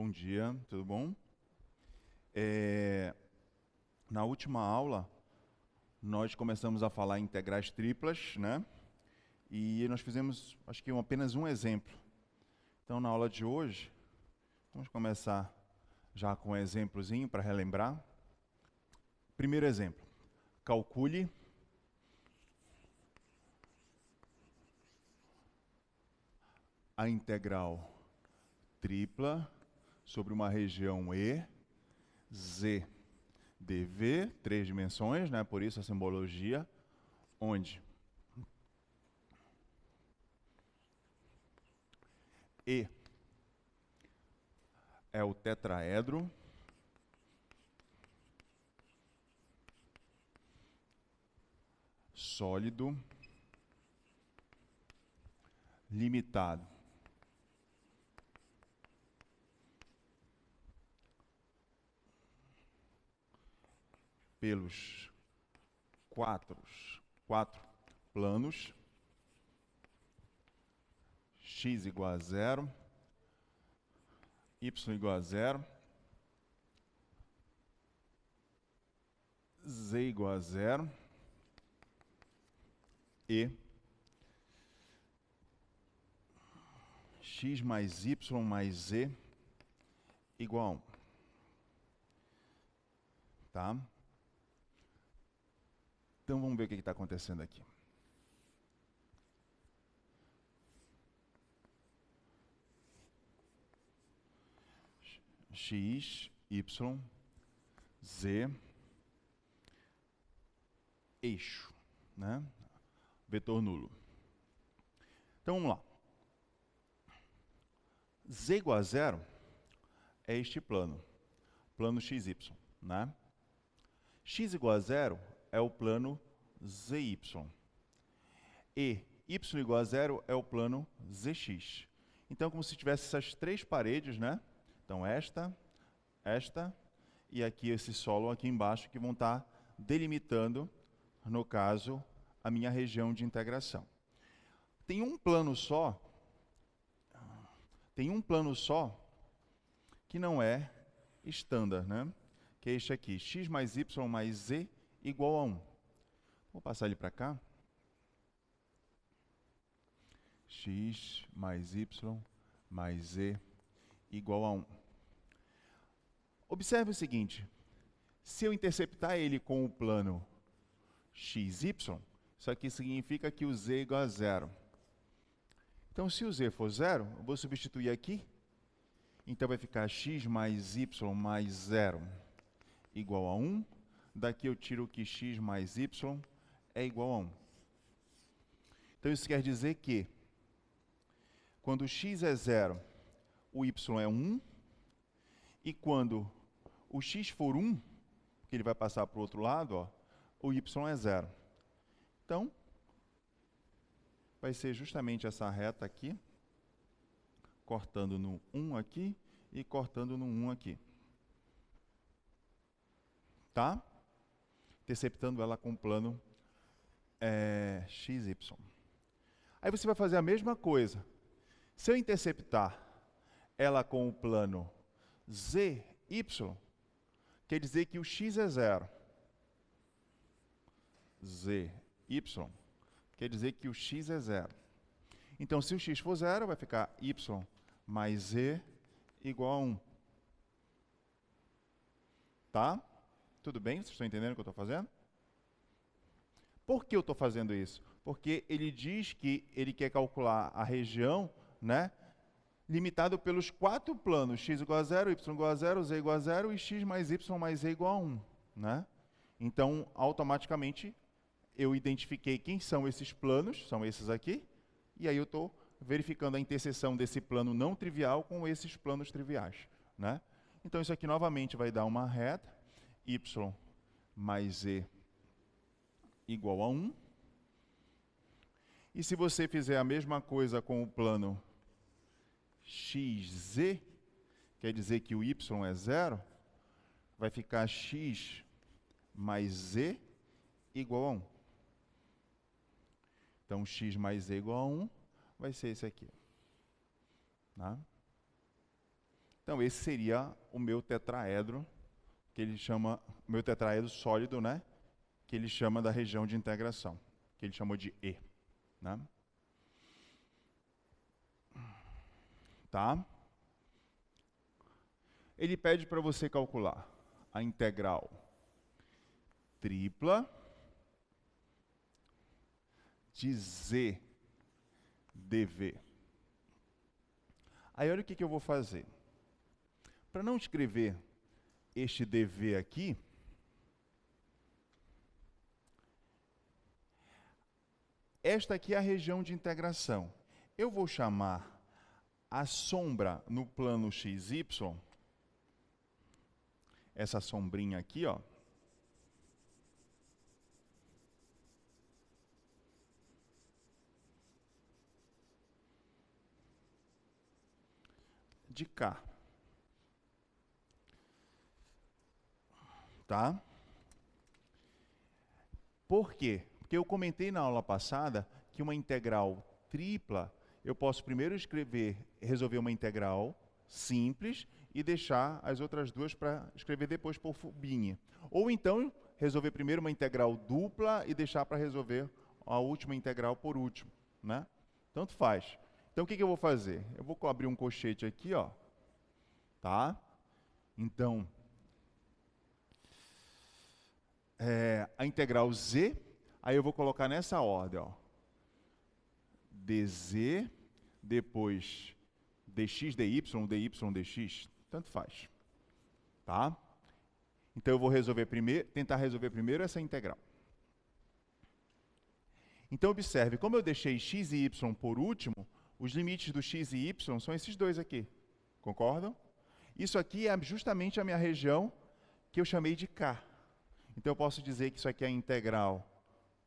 Bom dia, tudo bom? Na última aula, nós começamos a falar em integrais triplas, né? E nós fizemos, acho que apenas um exemplo. Então, na aula de hoje, vamos começar já com um exemplozinho para relembrar. Primeiro exemplo, calcule a integral tripla sobre uma região E, Z, dV, 3 dimensões, né? Por isso a simbologia, onde E é o tetraedro sólido limitado pelos quatro planos, x igual a zero, y igual a zero, z igual a zero e x mais y mais z igual a 1. Tá? Então vamos ver o que está acontecendo aqui. X, y, z, eixo, né? Vetor nulo. Então vamos lá. Z igual a zero é este plano, plano XY, né? X igual a zero é o plano ZY. E y igual a zero é o plano ZX. Então, como se tivesse essas três paredes, né? Então, esta e aqui esse solo aqui embaixo que vão estar delimitando, no caso, a minha região de integração. Tem um plano só que não é estándar, né? Que é este aqui, x mais y mais z igual a 1. Vou passar ele para cá. X mais y mais z igual a 1. Observe o seguinte, se eu interceptar ele com o plano xy, isso aqui significa que o z é igual a zero. Então, se o z for zero, eu vou substituir aqui. Então, vai ficar x mais y mais zero igual a 1. Daqui eu tiro que x mais y é igual a 1. Então, isso quer dizer que, quando x é zero, o y é 1. E quando o x for 1, porque ele vai passar para o outro lado, ó, o y é zero. Então, vai ser justamente essa reta aqui, cortando no 1 aqui e cortando no 1 aqui. Tá? Interceptando ela com o plano XY. Aí você vai fazer a mesma coisa. Se eu interceptar ela com o plano ZY, quer dizer que o x é zero. ZY quer dizer que o x é zero. Então, se o x for zero, vai ficar y mais z igual a 1. Tá? Tudo bem? Vocês estão entendendo o que eu estou fazendo? Por que eu estou fazendo isso? Porque ele diz que ele quer calcular a região, né, limitado pelos quatro planos, x igual a zero, y igual a zero, z igual a zero e x mais y mais z igual a 1. Né? Então, automaticamente, eu identifiquei quem são esses planos, são esses aqui, e aí eu estou verificando a interseção desse plano não trivial com esses planos triviais. Né? Então, isso aqui novamente vai dar uma reta, y mais z igual a 1. E se você fizer a mesma coisa com o plano xz, quer dizer que o y é zero, vai ficar x mais z igual a 1. Então, x mais z igual a 1 vai ser esse aqui. Tá? Então, esse seria o meu tetraedro, que ele chama, meu tetraedro sólido, né? Que ele chama da região de integração, que ele chamou de E, né? Tá? Ele pede para você calcular a integral tripla de Z dV. Aí olha o que eu vou fazer. Para não escrever este dV aqui, esta aqui é a região de integração. Eu vou chamar a sombra no plano XY, essa sombrinha aqui, ó, de K. Tá? Por quê? Porque eu comentei na aula passada que uma integral tripla, eu posso primeiro resolver uma integral simples e deixar as outras duas para escrever depois por Fubini. Ou então, resolver primeiro uma integral dupla e deixar para resolver a última integral por último, né? Tanto faz. Então, o que eu vou fazer? Eu vou abrir um colchete aqui, ó. Tá? Então, a integral z, aí eu vou colocar nessa ordem, ó. dz, depois dx, dy, dy, dx, tanto faz. Tá? Então eu vou tentar resolver primeiro essa integral. Então observe, como eu deixei x e y por último, os limites do x e y são esses dois aqui. Concordam? Isso aqui é justamente a minha região que eu chamei de K. Então eu posso dizer que isso aqui é a integral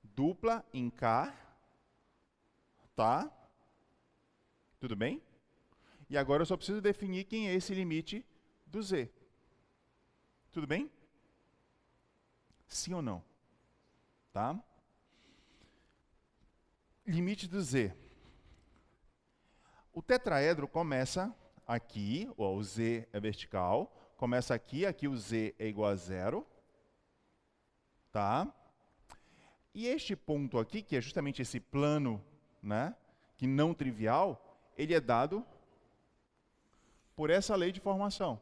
dupla em K, tá? Tudo bem? E agora eu só preciso definir quem é esse limite do z. Tudo bem? Sim ou não? Tá? Limite do z. O tetraedro começa aqui, ó, o z é vertical, começa aqui, aqui o z é igual a zero. Tá? E este ponto aqui, que é justamente esse plano, né, que não trivial, ele é dado por essa lei de formação.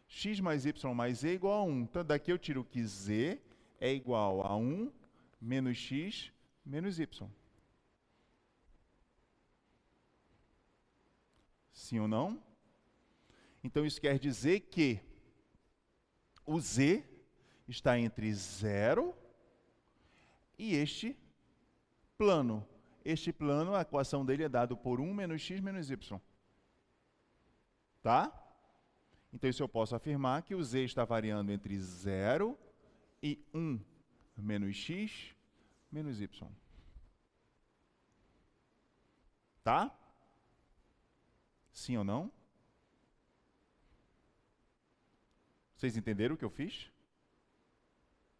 X mais y mais z é igual a 1. Então, daqui eu tiro que z é igual a 1 menos x menos y. Sim ou não? Então, isso quer dizer que o z está entre 0 e este plano. Este plano, a equação dele é dado por 1 menos x menos y. Tá? Então, isso eu posso afirmar que o z está variando entre 0 e 1 menos x menos y. Tá? Sim ou não? Vocês entenderam o que eu fiz?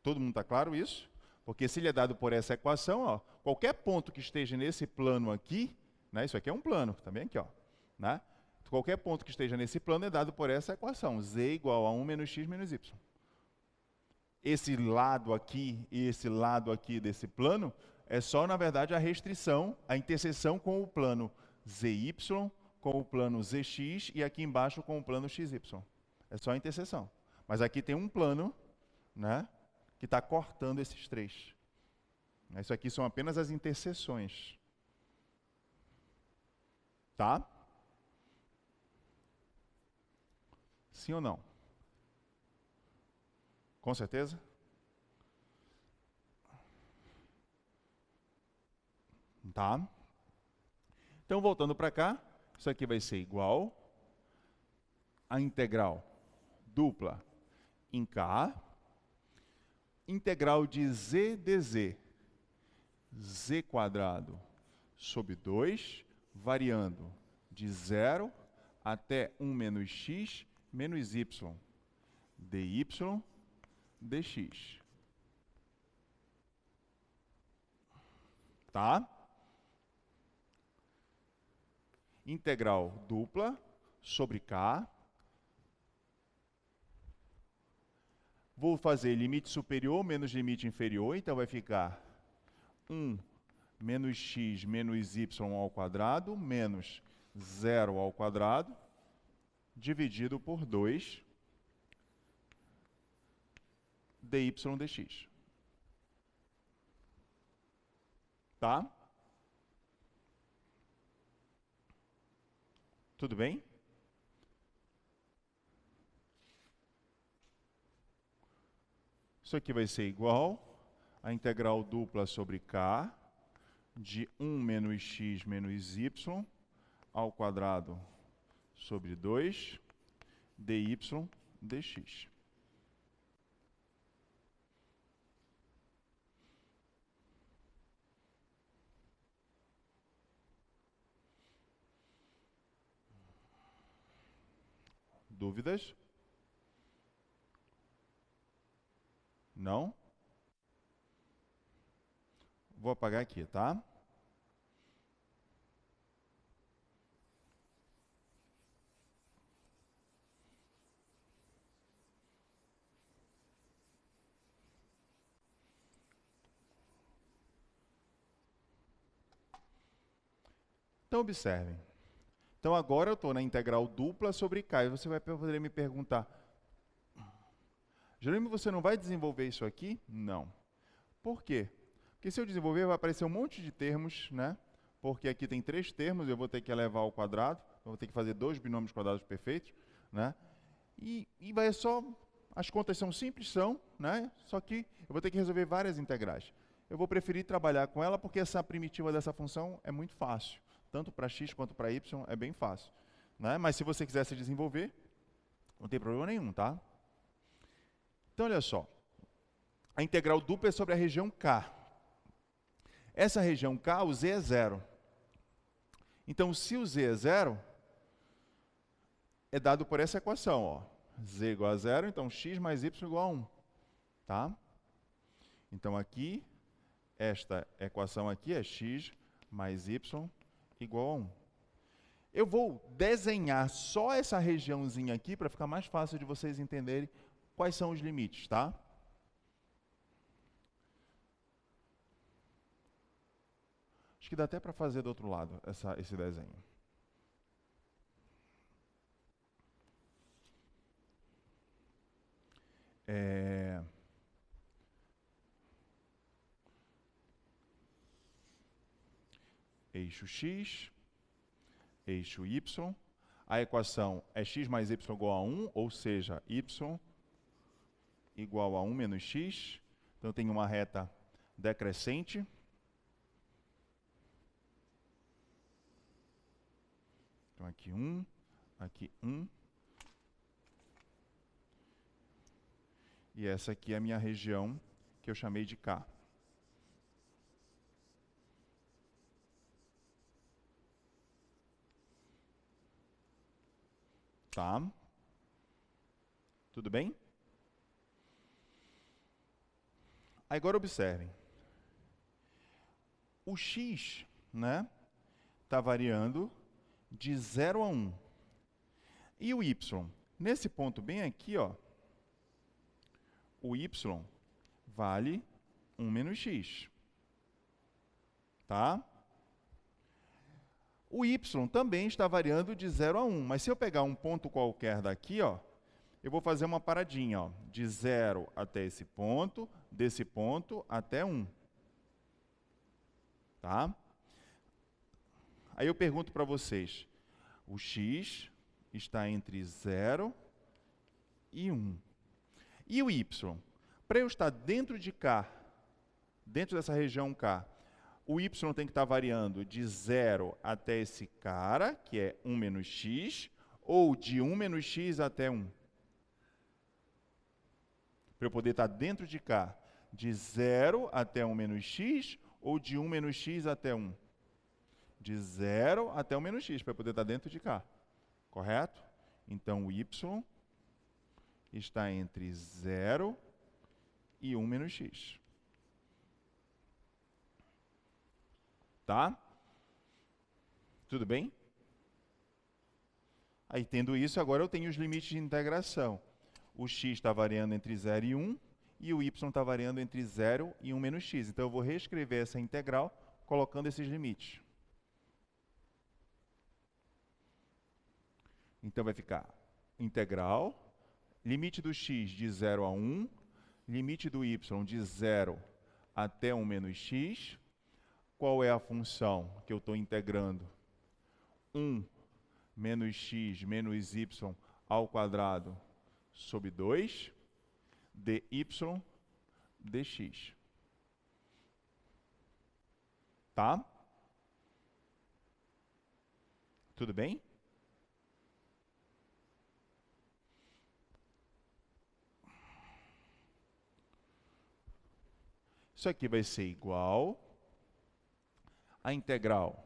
Todo mundo está claro isso? Porque se ele é dado por essa equação, ó, qualquer ponto que esteja nesse plano aqui, né, isso aqui é um plano, também aqui, ó, né? Qualquer ponto que esteja nesse plano é dado por essa equação, z igual a 1 menos x menos y. Esse lado aqui e esse lado aqui desse plano é só, na verdade, a restrição, a interseção com o plano zy, com o plano zx e aqui embaixo com o plano xy. É só a interseção. Mas aqui tem um plano, né, que está cortando esses três. Isso aqui são apenas as interseções. Tá? Sim ou não? Com certeza? Tá? Então, voltando para cá, isso aqui vai ser igual a integral dupla em K, integral de z dz, z quadrado sobre 2, variando de 0 até 1 menos x menos y, dy dx. Tá? Integral dupla sobre K, Vou fazer limite superior menos limite inferior, então vai ficar 1 menos x menos y ao quadrado menos 0 ao quadrado dividido por 2 dy dx. Tá? Tudo bem? Isso aqui vai ser igual a integral dupla sobre k de 1 menos x menos y ao quadrado sobre 2 dy dx. Dúvidas? Não? Vou apagar aqui, tá? Então, observem. Então, agora eu estou na integral dupla sobre k. E você vai poder me perguntar, Jerônimo, você não vai desenvolver isso aqui? Não. Por quê? Porque se eu desenvolver, vai aparecer um monte de termos, né? Porque aqui tem 3 termos, eu vou ter que elevar ao quadrado, eu vou ter que fazer 2 binômios quadrados perfeitos, né? E vai só... As contas são simples, né? Só que eu vou ter que resolver várias integrais. Eu vou preferir trabalhar com ela porque essa primitiva dessa função é muito fácil. Tanto para x quanto para y é bem fácil, né? Mas se você quiser se desenvolver, não tem problema nenhum, tá? Então, olha só. A integral dupla é sobre a região K. Essa região K, o z é 0. Então, se o z é 0, é dado por essa equação, ó. Z igual a 0, então x mais y igual a 1. Tá? Então, aqui, esta equação aqui é x mais y igual a 1. Eu vou desenhar só essa regiãozinha aqui para ficar mais fácil de vocês entenderem quais são os limites, tá? Acho que dá até para fazer do outro lado esse desenho. Eixo x, eixo y. A equação é x mais y igual a 1, ou seja, y igual a 1 menos x. Então, eu tenho uma reta decrescente. Então, aqui 1, aqui 1. E essa aqui é a minha região que eu chamei de K. Tá? Tudo bem? Agora observem. O x, né, está variando de 0 a 1. E o y? Nesse ponto bem aqui, ó, o y vale 1 menos x. Tá? O y também está variando de 0 a 1, mas se eu pegar um ponto qualquer daqui, ó, eu vou fazer uma paradinha, ó, de 0 até esse ponto, desse ponto até 1. Tá? Aí eu pergunto para vocês, o x está entre 0 e 1. E o y? Para eu estar dentro de K, dentro dessa região K, o y tem que estar variando de 0 até esse cara, que é 1 menos x, ou de 1 menos x até 1. Para eu poder estar dentro de K, de 0 até 1 menos x, ou de 1 menos x até 1. De 0 até 1 menos x, para eu poder estar dentro de K. Correto? Então, o y está entre 0 e 1 menos x. Tá? Tudo bem? Aí, tendo isso, agora eu tenho os limites de integração. o x está variando entre 0 e 1, e o y está variando entre 0 e 1 menos x. Então, eu vou reescrever essa integral colocando esses limites. Então, vai ficar integral, limite do x de 0 a 1, limite do y de 0 até 1 menos x. Qual é a função que eu estou integrando? 1 menos x menos y ao quadrado sobre 2, dy dx. Tá? Tudo bem? Isso aqui vai ser igual a integral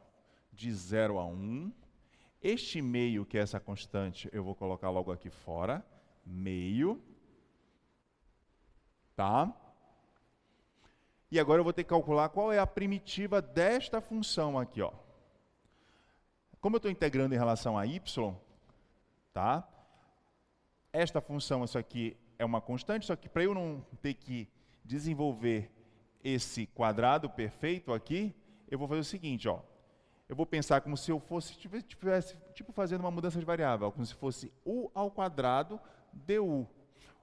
de 0 a 1. Este meio, que é essa constante, eu vou colocar logo aqui fora. Meio. Tá? E agora eu vou ter que calcular qual é a primitiva desta função aqui, ó. Como eu estou integrando em relação a y, tá? Esta função, isso aqui é uma constante, só que para eu não ter que desenvolver esse quadrado perfeito aqui, eu vou fazer o seguinte, ó. Eu vou pensar como se eu fosse, tivesse fazendo uma mudança de variável, como se fosse u ao quadrado du.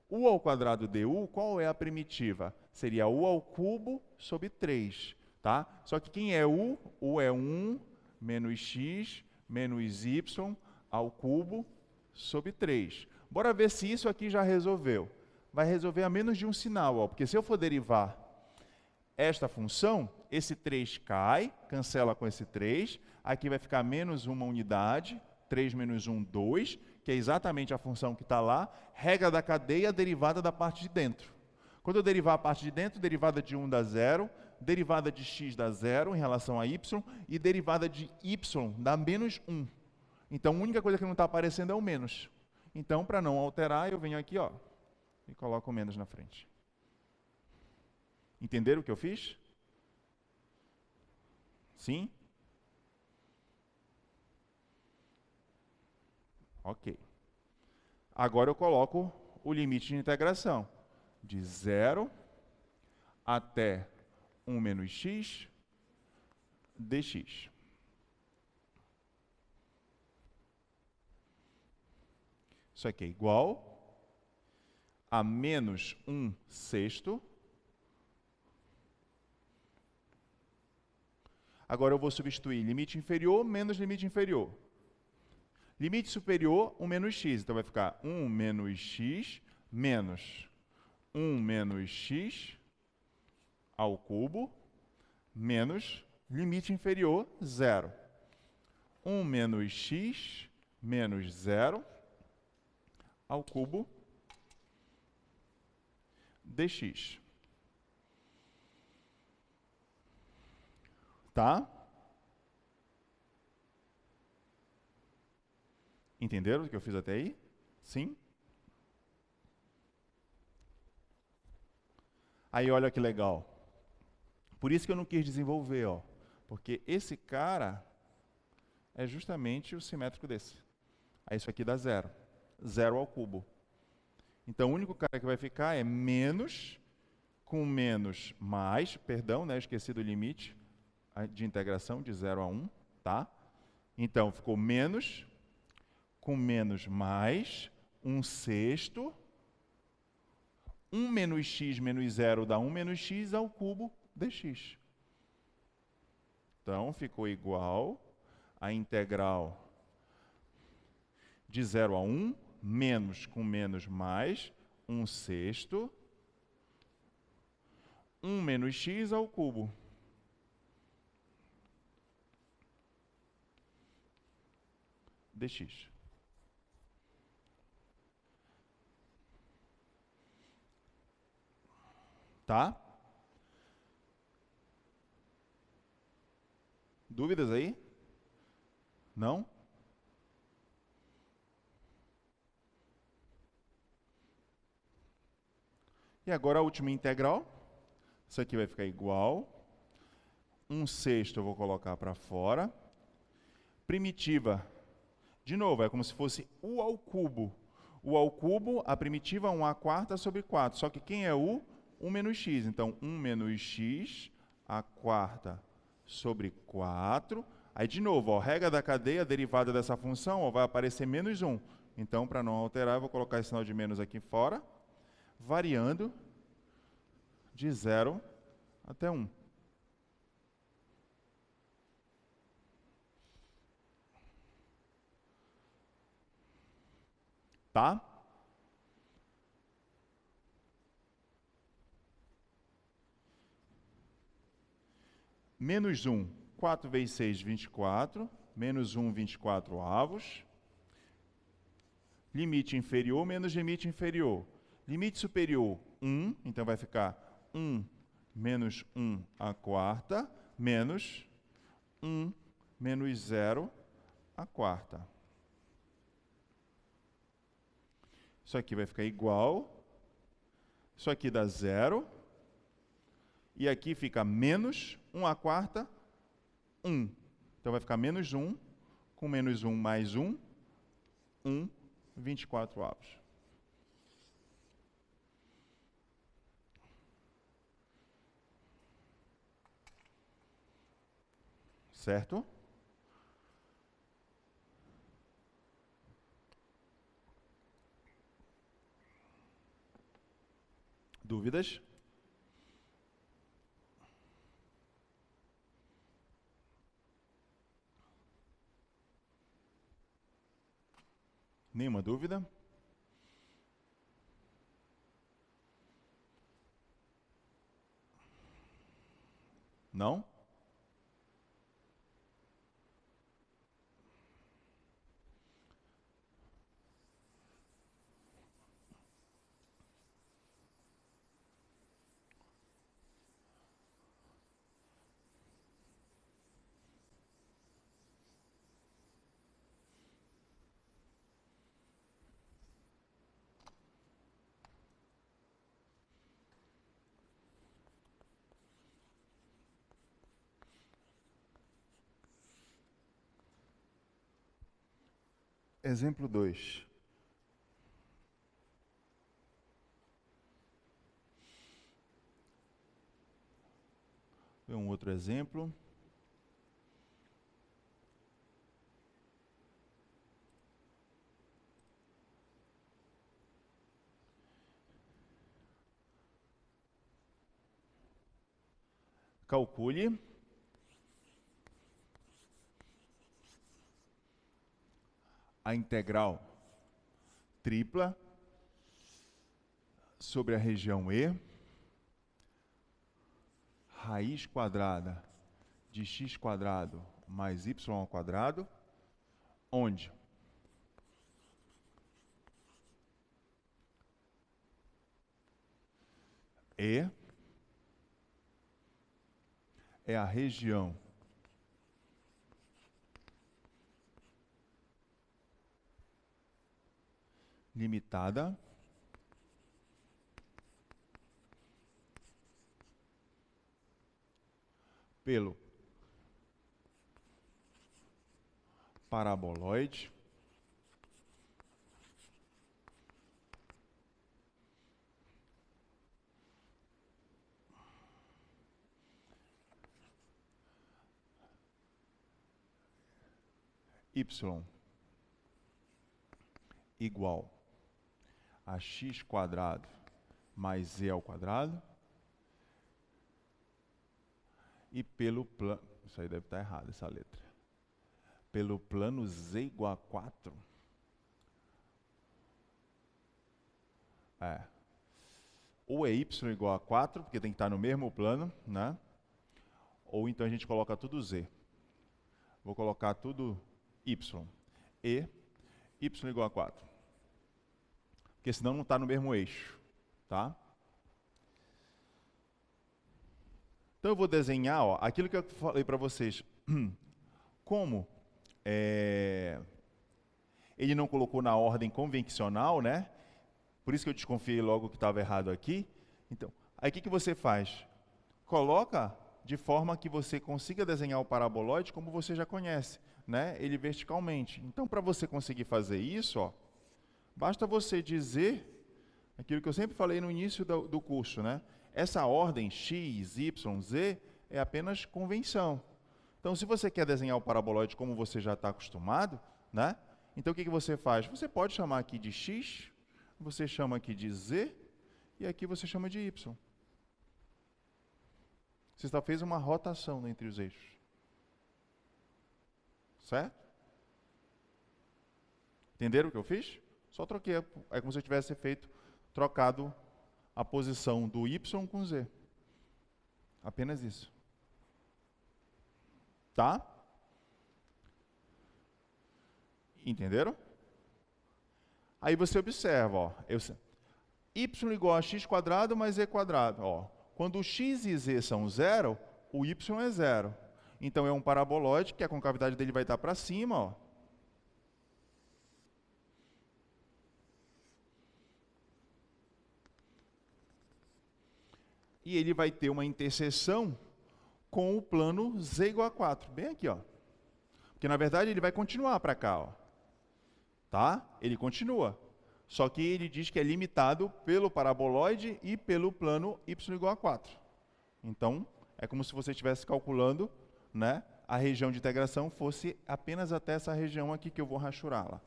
U ao quadrado du, qual é a primitiva? Seria u ao cubo sobre 3, tá? Só que quem é u? U é 1 menos x menos y ao cubo sobre 3. Bora ver se isso aqui já resolveu. Vai resolver a menos de um sinal, ó, porque se eu for derivar esta função, esse 3 cai, cancela com esse 3, aqui vai ficar menos uma unidade, 3 menos 1, 2, que é exatamente a função que está lá, regra da cadeia, derivada da parte de dentro. Quando eu derivar a parte de dentro, derivada de 1 dá 0, derivada de x dá 0 em relação a y, e derivada de y dá menos 1. Então, a única coisa que não está aparecendo é o menos. Então, para não alterar, eu venho aqui, ó, e coloco o menos na frente. Entenderam o que eu fiz? Sim? Ok. Agora eu coloco o limite de integração de 0 até 1 menos x dx. Isso aqui é igual a menos 1 sexto. Agora eu vou substituir limite inferior menos limite inferior. Limite superior, 1 menos x. Então vai ficar 1 menos x menos 1 menos x ao cubo menos limite inferior, 0. 1 menos x menos 0 ao cubo dx. Tá? Entenderam o que eu fiz até aí? Sim? Aí olha que legal. Por isso que eu não quis desenvolver, ó. Porque esse cara é justamente o simétrico desse. Aí isso aqui dá 0. 0 ao cubo. Então o único cara que vai ficar é menos com menos mais, perdão, né, eu esqueci do limite de integração de 0 a 1, tá? Então ficou menos com menos mais 1 sexto. 1 menos x menos 0 dá 1 menos x ao cubo dx. Então, ficou igual a integral de 0 a 1, menos com menos mais 1 sexto, 1 menos x ao cubo. Dx. Tá? Dúvidas aí? Não? E agora a última integral. Isso aqui vai ficar igual. 1 sexto eu vou colocar para fora. Primitiva. De novo, é como se fosse u ao cubo. U ao cubo, a primitiva 1 à quarta sobre 4. Só que quem é U? 1 menos x. Então, 1 menos x à quarta sobre 4. Aí, de novo, ó, regra da cadeia, a derivada dessa função, ó, vai aparecer menos 1. Então, para não alterar, eu vou colocar esse sinal de menos aqui fora, variando de 0 até 1. Tá? Menos 1, 4 vezes 6, 24. Menos 1, 24 avos. Limite inferior menos limite inferior. Limite superior, 1. Então, vai ficar 1 menos 1 à quarta, menos 1 menos 0 à quarta. Isso aqui vai ficar igual. Isso aqui dá 0. E aqui fica menos 1 à quarta, 1. Então, vai ficar menos 1, com menos 1 mais 1, 1, 24 avos. Certo? Dúvidas? Nenhuma dúvida? Não? Exemplo 2. Um outro exemplo. Calcule a integral tripla sobre a região E, raiz quadrada de x quadrado mais y ao quadrado, onde E é a região limitada pelo paraboloide y igual a x quadrado mais z ao quadrado e pelo plano, isso aí deve estar errado essa letra, pelo plano z igual a 4, ou é y igual a 4, porque tem que estar no mesmo plano, né? Ou então a gente coloca tudo z. Vou colocar tudo y. E y igual a 4. Porque senão não está no mesmo eixo, tá? Então eu vou desenhar, ó, aquilo que eu falei para vocês. Como ele não colocou na ordem convencional, né? Por isso que eu desconfiei logo que estava errado aqui. Então, aí o que você faz? Coloca de forma que você consiga desenhar o paraboloide como você já conhece, né? Ele verticalmente. Então, para você conseguir fazer isso, ó, Basta você dizer aquilo que eu sempre falei no início do curso, né? Essa ordem x, y, z é apenas convenção. Então, se você quer desenhar o paraboloide como você já está acostumado, né? Então, o que você faz? Você pode chamar aqui de x, você chama aqui de z, e aqui você chama de y. Você só fez uma rotação entre os eixos. Certo? Entenderam o que eu fiz? Só troquei. É como se eu tivesse trocado a posição do y com z. Apenas isso. Tá? Entenderam? Aí você observa, ó, y igual a x quadrado mais z quadrado. Ó. Quando x e z são zero, o y é zero. Então é um paraboloide que a concavidade dele vai estar para cima, ó. E ele vai ter uma interseção com o plano z igual a 4, bem aqui, ó. Porque na verdade ele vai continuar para cá, ó. Tá? Ele continua. Só que ele diz que é limitado pelo paraboloide e pelo plano y igual a 4. Então, é como se você estivesse calculando, né, a região de integração fosse apenas até essa região aqui que eu vou rachurá-la.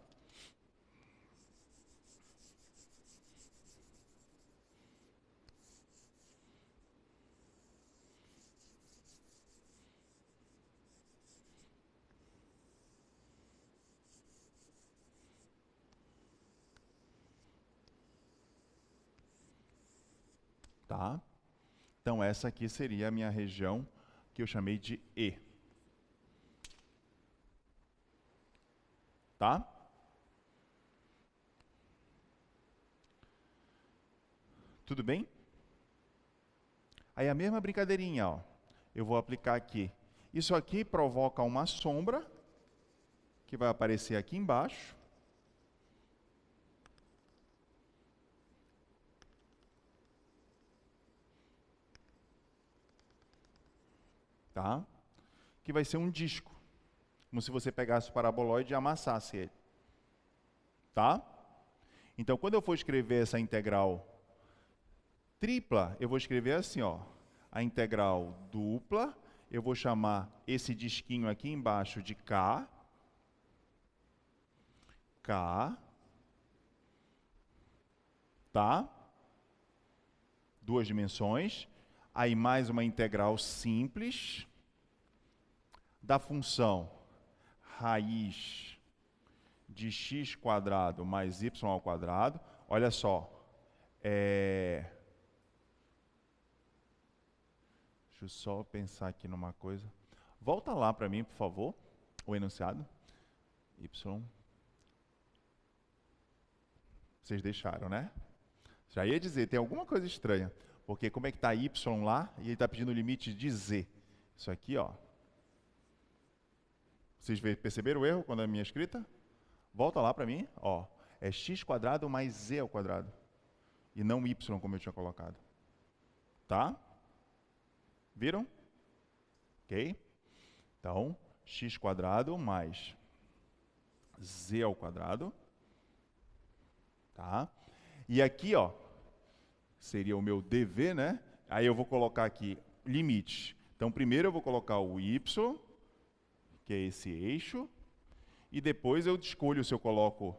Tá? Então, essa aqui seria a minha região que eu chamei de E. Tá? Tudo bem? Aí a mesma brincadeirinha, ó. Eu vou aplicar aqui. Isso aqui provoca uma sombra, que vai aparecer aqui embaixo. Tá? Que vai ser um disco. Como se você pegasse o paraboloide e amassasse ele. Tá? Então, quando eu for escrever essa integral tripla, eu vou escrever assim, ó. A integral dupla, eu vou chamar esse disquinho aqui embaixo de K. K. Tá? Duas dimensões. Aí mais uma integral simples da função raiz de x quadrado mais y ao quadrado. Olha só. Deixa eu só pensar aqui numa coisa. Volta lá para mim, por favor, o enunciado. Y. Vocês deixaram, né? Já ia dizer, tem alguma coisa estranha. Porque como é que está y lá e ele está pedindo o limite de z? Isso aqui, ó. Vocês perceberam o erro quando é a minha escrita? Volta lá para mim, ó. É x quadrado mais z ao quadrado. E não y, como eu tinha colocado. Tá? Viram? Ok? Então, x quadrado mais z ao quadrado. Tá? E aqui, ó, seria o meu dv, né? Aí eu vou colocar aqui limites. Então, primeiro eu vou colocar o y, que é esse eixo, e depois eu escolho se eu coloco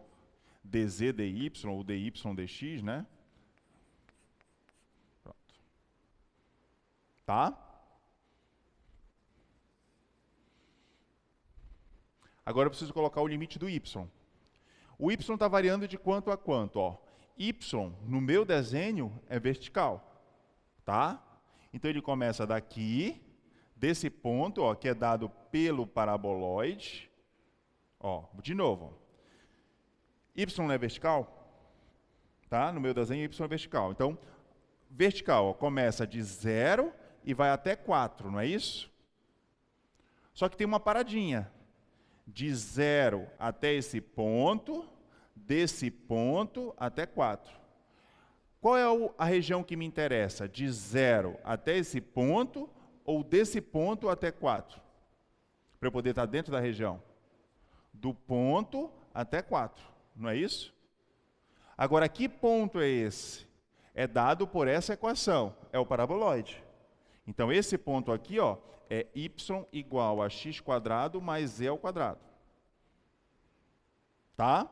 dz, dy ou dy, dx, né? Pronto. Tá? Agora eu preciso colocar o limite do y. O y está variando de quanto a quanto, ó? Y, no meu desenho, é vertical, tá? Então, ele começa daqui, desse ponto, ó, que é dado pelo paraboloide. Ó, de novo. Y não é vertical? Tá? No meu desenho, y é vertical. Então, vertical, ó, começa de 0 e vai até 4, não é isso? Só que tem uma paradinha. De 0 até esse ponto, desse ponto até 4. Qual é a região que me interessa? De 0 até esse ponto ou desse ponto até 4? Para eu poder estar dentro da região. Do ponto até 4, não é isso? Agora, que ponto é esse? É dado por essa equação, é o paraboloide. Então, esse ponto aqui, ó, é y igual a x² mais z ao quadrado. Tá?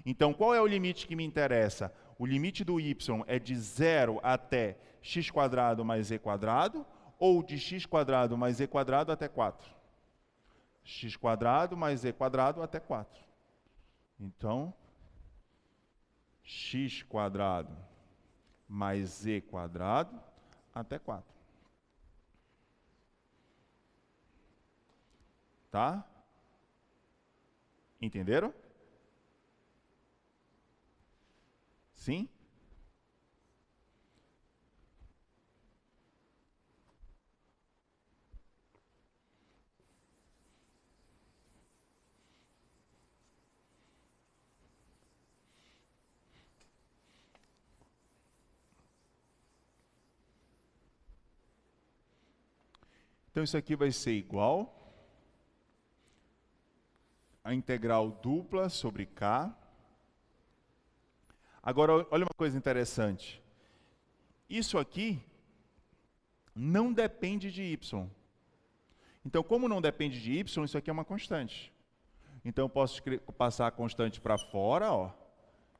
Então, qual é o limite que me interessa? O limite do y é de 0 até x² mais z² ou de x² mais z² até 4? X² mais z² até 4. Então, x² mais z² até 4. Tá? Entenderam? Sim? Então, isso aqui vai ser igual a integral dupla sobre K. Agora, olha uma coisa interessante. Isso aqui não depende de y. Então, como não depende de y, isso aqui é uma constante. Então, eu posso passar a constante para fora, ó,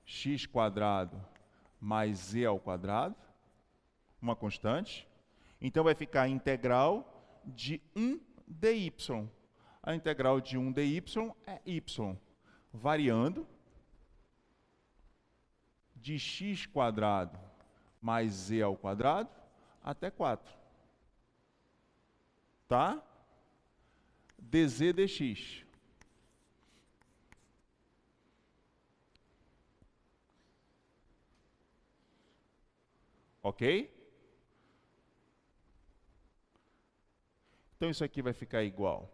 x² mais z ao quadrado, uma constante. Então, vai ficar a integral de 1 dy. A integral de 1 dy é y, variando de x² mais z ao quadrado até 4. Tá? dz dx. Ok? Então, isso aqui vai ficar igual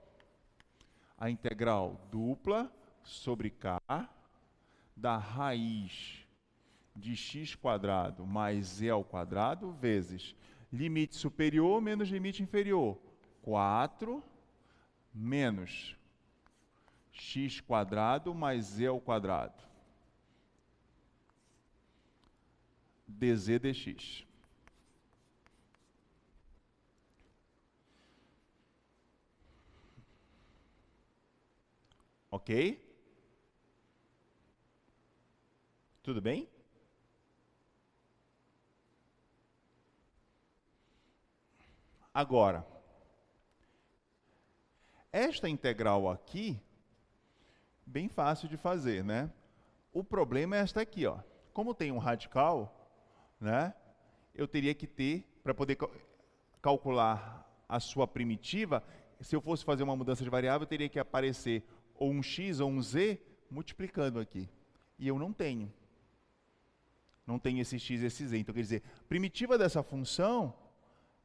a integral dupla sobre K da raiz de x² mais z ao quadrado vezes limite superior menos limite inferior. 4 menos x² mais z ao quadrado. dz dx. Ok? Tudo bem? Agora, esta integral aqui, bem fácil de fazer, né? O problema é esta aqui, ó. Como tem um radical, né? Eu teria que ter, para poder calcular a sua primitiva, se eu fosse fazer uma mudança de variável, teria que aparecer ou um x ou um z multiplicando aqui. E eu não tenho. Não tenho esse x e esse z. Então, quer dizer, a primitiva dessa função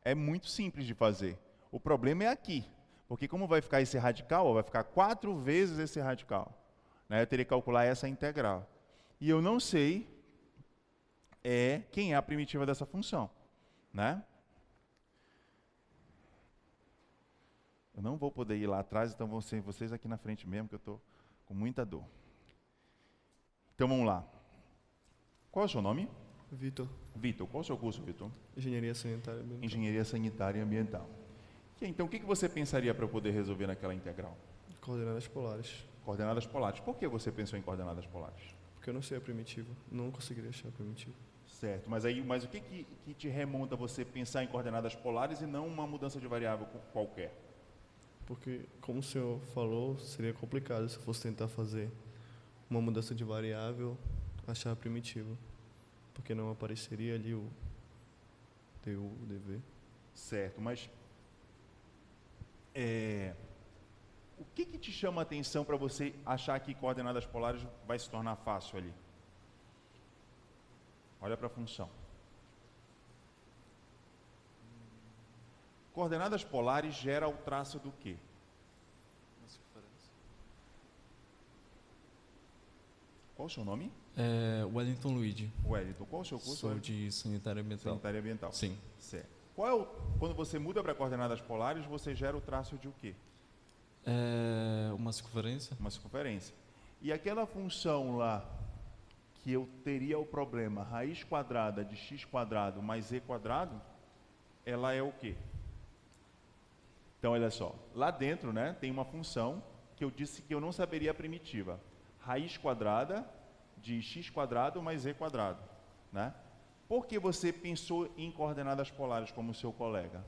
é muito simples de fazer. O problema é aqui. Porque como vai ficar esse radical, vai ficar 4 vezes esse radical. Né? Eu teria que calcular essa integral. E eu não sei quem é a primitiva dessa função. Né? Eu não vou poder ir lá atrás, então vão ser vocês aqui na frente mesmo, que eu estou com muita dor. Então vamos lá. Qual é o seu nome? Vitor. Vitor, qual é o seu curso, Vitor? Engenharia Sanitária e Ambiental. Engenharia Sanitária e Ambiental. Então, o que você pensaria para eu poder resolver naquela integral? Coordenadas polares. Coordenadas polares. Por que você pensou em coordenadas polares? Porque eu não sei a primitiva. Não conseguiria achar a primitiva. Certo, mas o que te remonta a você pensar em coordenadas polares e não uma mudança de variável qualquer? Porque, como o senhor falou, seria complicado se eu fosse tentar fazer uma mudança de variável, achar a primitiva. Porque não apareceria ali o du, o dv. Certo, mas o que te chama a atenção para você achar que coordenadas polares vai se tornar fácil ali? Olha para a função. Coordenadas polares gera o traço do quê? Qual o seu nome? Wellington Luigi. Wellington, qual o seu curso? Sou de Sanitária e Ambiental. Sanitária e Ambiental. Sim. Certo. Quando você muda para coordenadas polares, você gera o traço de o quê? Uma circunferência. Uma circunferência. E aquela função lá, que eu teria o problema raiz quadrada de x quadrado mais z quadrado, ela é o quê? Então, olha só, lá dentro, né, tem uma função que eu disse que eu não saberia a primitiva. Raiz quadrada de x quadrado mais z quadrado, né? Por que você pensou em coordenadas polares como o seu colega?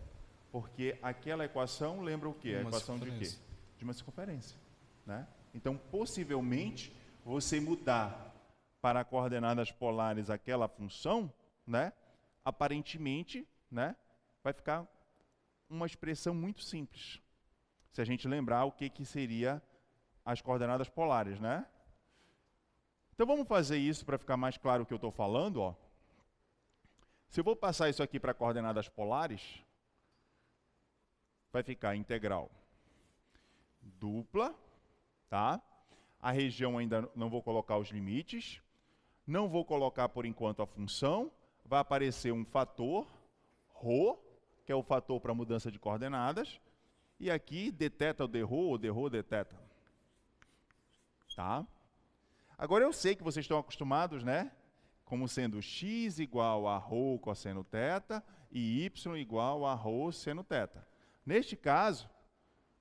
Porque aquela equação lembra o quê? A equação de quê? De uma circunferência, né? Então, possivelmente, você mudar para coordenadas polares aquela função, né? Aparentemente, né, vai ficar uma expressão muito simples. Se a gente lembrar o que seria as coordenadas polares, né? Então vamos fazer isso para ficar mais claro o que eu estou falando, ó. Se eu vou passar isso aqui para coordenadas polares, vai ficar integral dupla, tá? A região ainda não vou colocar os limites, não vou colocar por enquanto a função, vai aparecer um fator, ρ, que é o fator para mudança de coordenadas, e aqui dθ dρ ou dρ dθ. Tá? Agora eu sei que vocês estão acostumados, né? Como sendo x igual a ρ cosseno θ e y igual a ρ seno θ. Neste caso,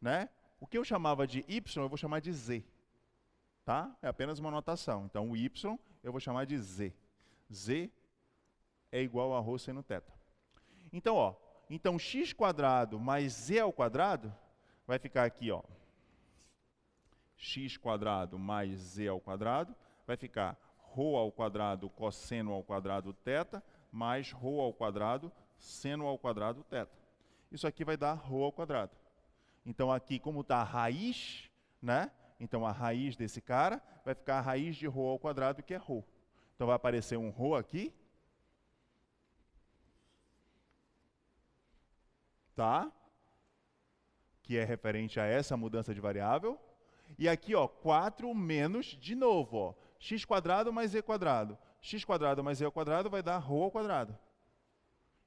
né, o que eu chamava de y eu vou chamar de z. Tá? É apenas uma notação. Então o y eu vou chamar de z. Z é igual a ρ seno θ. Então, ó, então x quadrado mais z ao quadrado vai ficar aqui, ó. X quadrado mais z ao quadrado vai ficar ρ ao quadrado cosseno ao quadrado θ mais ρ ao quadrado seno ao quadrado θ. Isso aqui vai dar ρ ao quadrado. Então aqui, como está a raiz, né? Então a raiz desse cara vai ficar a raiz de ρ ao quadrado, que é ρ. Então vai aparecer um ρ aqui. Tá? Que é referente a essa mudança de variável. E aqui, ó, 4 menos, de novo, ó, x quadrado mais z quadrado. X quadrado mais z ao quadrado vai dar ρ ao quadrado.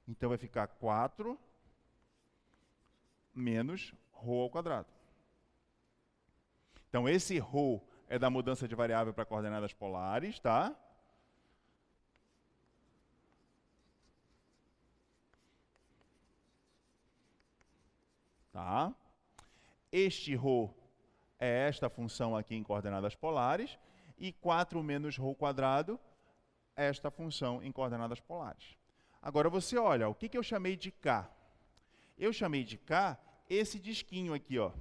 Então vai ficar 4 menos ρ ao quadrado. Então esse ρ é da mudança de variável para coordenadas polares, tá? Tá? Este ρ é esta função aqui em coordenadas polares, e 4 menos ρ quadrado é esta função em coordenadas polares. Agora você olha, o que eu chamei de K? Eu chamei de K esse disquinho aqui, ó.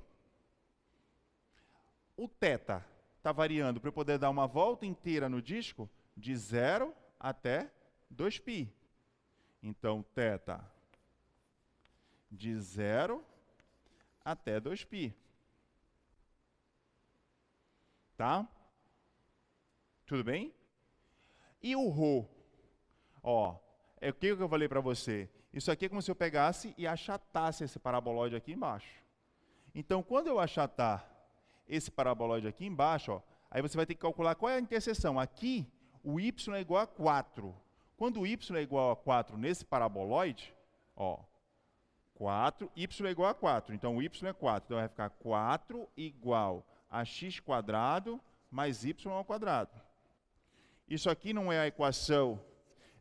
O θ está variando para eu poder dar uma volta inteira no disco de 0 até 2π. Então, θ de 0 até 2π. Tá? Tudo bem? E o ρ? Ó, é o que eu falei para você. Isso aqui é como se eu pegasse e achatasse esse paraboloide aqui embaixo. Então, quando eu achatar esse paraboloide aqui embaixo, ó, aí você vai ter que calcular qual é a interseção. Aqui, o y é igual a 4. Quando o y é igual a 4 nesse paraboloide, ó, 4, y é igual a 4. Então, o y é 4. Então, vai ficar 4 igual a x quadrado mais y ao quadrado. Isso aqui não é a equação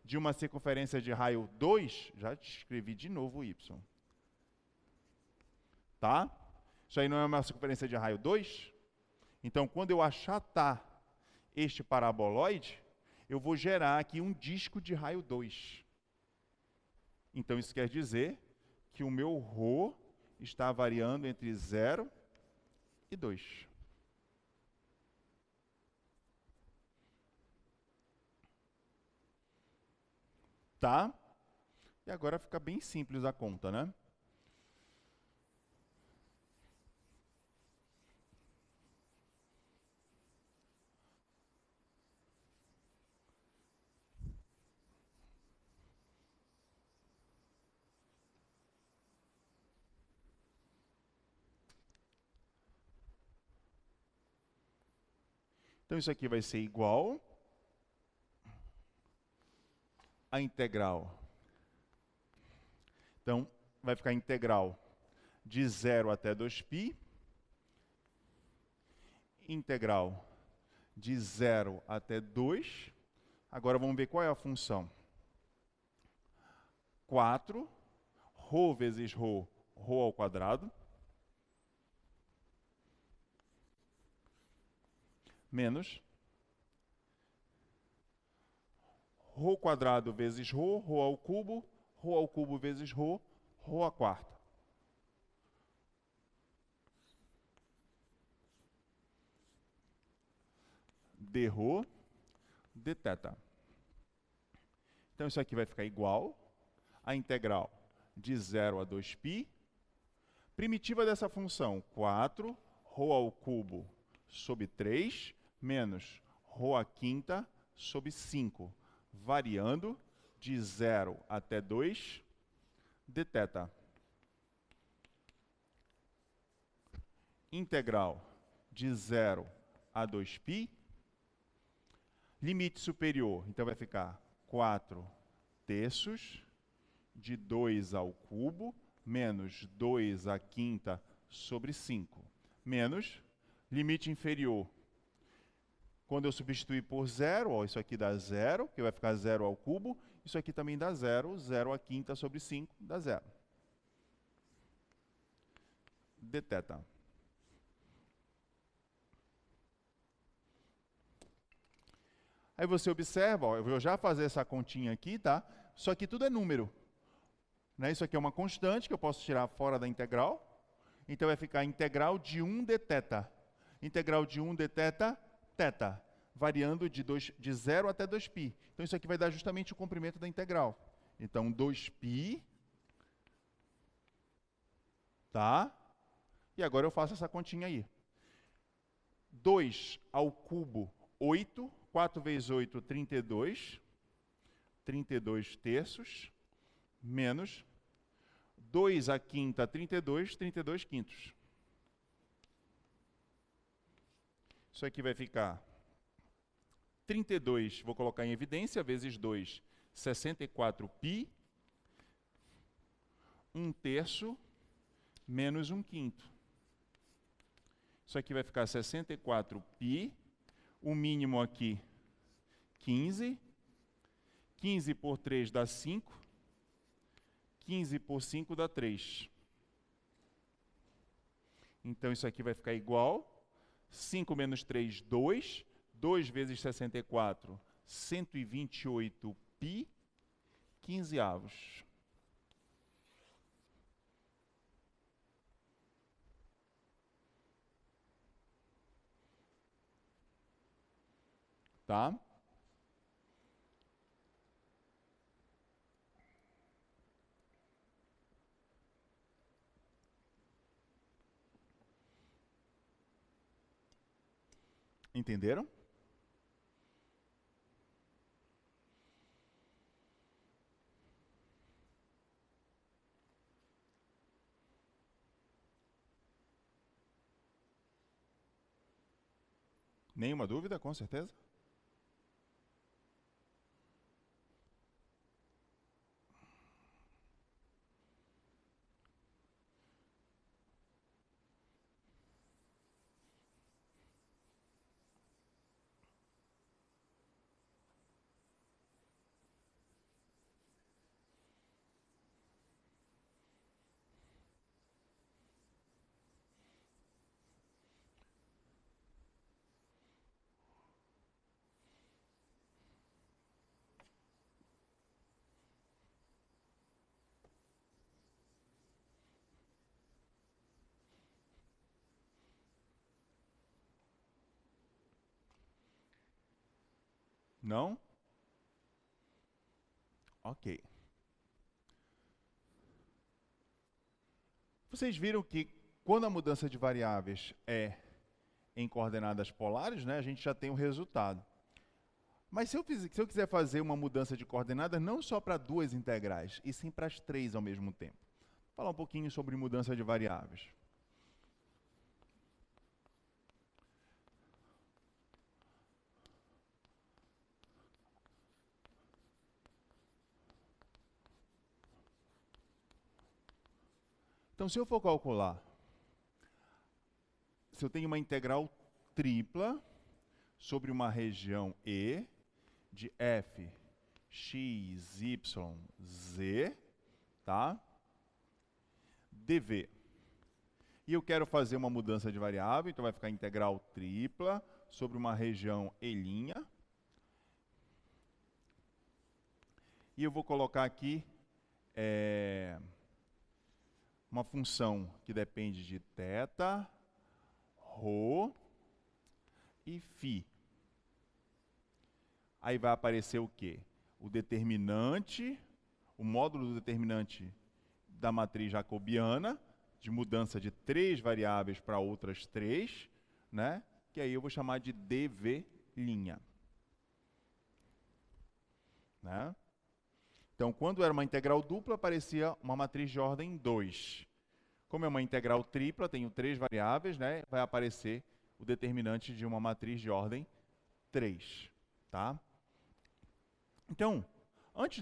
de uma circunferência de raio 2? Já escrevi de novo o y. Tá? Isso aí não é uma circunferência de raio 2? Então, quando eu achatar este paraboloide, eu vou gerar aqui um disco de raio 2. Então, isso quer dizer que o meu ρ está variando entre 0 e 2. Tá? E agora fica bem simples a conta, né? Então, isso aqui vai ser igual a integral. Então, vai ficar integral de 0 até 2π, integral de 0 até 2, Agora vamos ver qual é a função. 4, ρ vezes ρ, ρ ao quadrado, menos ρ quadrado vezes ρ, ρ ao cubo vezes ρ, ρ à quarta. Dρ dθ. Então isso aqui vai ficar igual a integral de 0 a 2π. Primitiva dessa função, 4, ρ ao cubo sobre 3, menos ρ à quinta sobre 5, variando de 0 até 2 dθ. Integral de 0 a 2π. Limite superior, então vai ficar 4 terços de 2 ao cubo, menos 2 à quinta sobre 5, menos limite inferior. Quando eu substituir por 0, ó, isso aqui dá 0, que vai ficar 0 ao cubo, isso aqui também dá 0, 0 à quinta sobre 5 dá 0. Dθ. Aí você observa, ó, eu vou já fazer essa continha aqui, tá? Só que tudo é número. Né? Isso aqui é uma constante que eu posso tirar fora da integral. Então vai ficar integral de 1 dθ. Integral de 1 dθ, θ, variando de 0 até 2π. Então isso aqui vai dar justamente o comprimento da integral. Então 2π, tá? E agora eu faço essa continha aí. 2 ao cubo, 8. 4 vezes 8, 32. 32 terços. Menos 2 à quinta, 32. 32 quintos. Isso aqui vai ficar 32, vou colocar em evidência, vezes 2, 64π. 1 terço menos 1 quinto. Isso aqui vai ficar 64π. O mínimo aqui, 15. 15 por 3 dá 5. 15 por 5 dá 3. Então, isso aqui vai ficar igual. 5 menos 3, 2. 2 vezes 64, 128π, 15avos. Tá? Entenderam? Nenhuma dúvida, com certeza? Não? Ok. Vocês viram que quando a mudança de variáveis é em coordenadas polares, né, a gente já tem o resultado. Mas se eu quiser fazer uma mudança de coordenadas não só para duas integrais, e sim para as três ao mesmo tempo. Vou falar um pouquinho sobre mudança de variáveis. Então, se eu for calcular, se eu tenho uma integral tripla sobre uma região E de f, x, y, z, tá? dv. E eu quero fazer uma mudança de variável, então vai ficar integral tripla sobre uma região E'. E eu vou colocar aqui uma função que depende de θ, ρ e φ. Aí vai aparecer o quê? O determinante, o módulo do determinante da matriz jacobiana, de mudança de 3 variáveis para outras 3, né? Que aí eu vou chamar de dv'. Né? Então, quando era uma integral dupla, aparecia uma matriz de ordem 2. Como é uma integral tripla, tenho 3 variáveis, né? Vai aparecer o determinante de uma matriz de ordem 3. Tá? Então,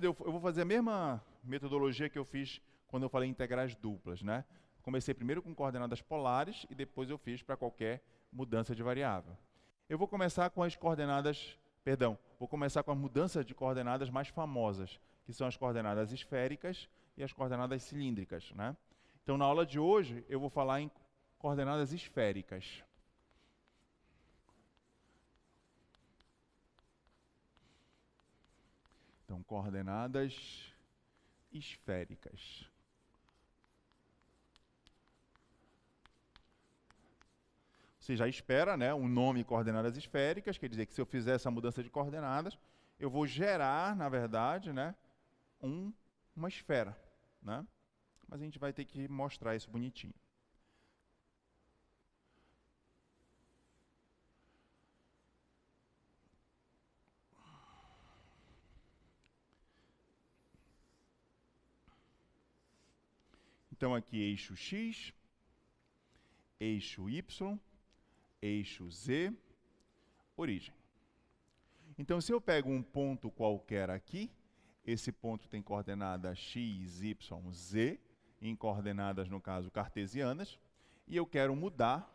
eu vou fazer a mesma metodologia que eu fiz quando eu falei em integrais duplas, né? Comecei primeiro com coordenadas polares e depois eu fiz para qualquer mudança de variável. Eu vou começar com as coordenadas, vou começar com a mudança de coordenadas mais famosas, que são as coordenadas esféricas e as coordenadas cilíndricas, né? Então, na aula de hoje, eu vou falar em coordenadas esféricas. Então, coordenadas esféricas. Você já espera, né, um nome coordenadas esféricas, quer dizer que se eu fizer essa mudança de coordenadas, eu vou gerar, na verdade, né, uma esfera, né? Mas a gente vai ter que mostrar isso bonitinho. Então, aqui eixo X, eixo Y, eixo Z, origem. Então, se eu pego um ponto qualquer aqui, esse ponto tem coordenada x, y, z, em coordenadas, no caso, cartesianas, e eu quero mudar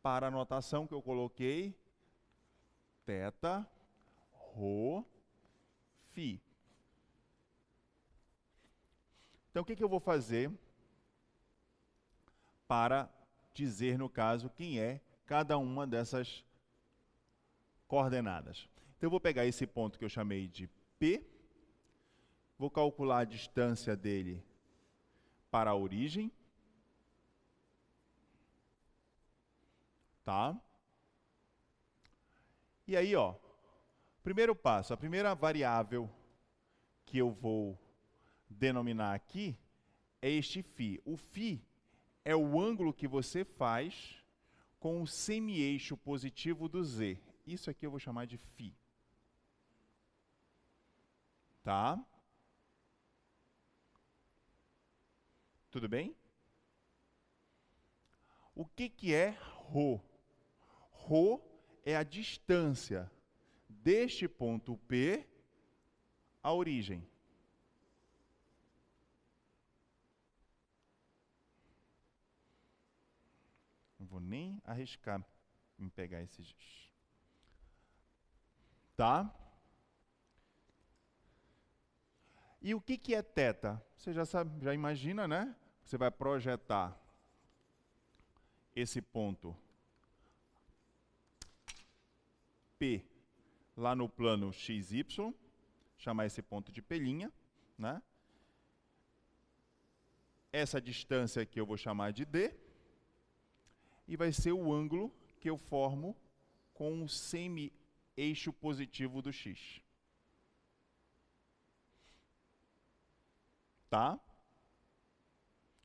para a notação que eu coloquei, θ, ρ, φ. Então, o que eu vou fazer para dizer, no caso, quem é cada uma dessas coordenadas? Então, eu vou pegar esse ponto que eu chamei de P, vou calcular a distância dele para a origem, tá? E aí, ó, primeiro passo, a primeira variável que eu vou denominar aqui é este φ. O φ é o ângulo que você faz com o semi-eixo positivo do z. Isso aqui eu vou chamar de φ. Tá? Tudo bem? O que é ρ? ρ é a distância deste ponto P à origem. Não vou nem arriscar em pegar esses. Tá? E o que é θ? Você já sabe, já imagina, né? Você vai projetar esse ponto P lá no plano XY, chamar esse ponto de P', né? Essa distância aqui eu vou chamar de D, e vai ser o ângulo que eu formo com o semi-eixo positivo do X. Tá?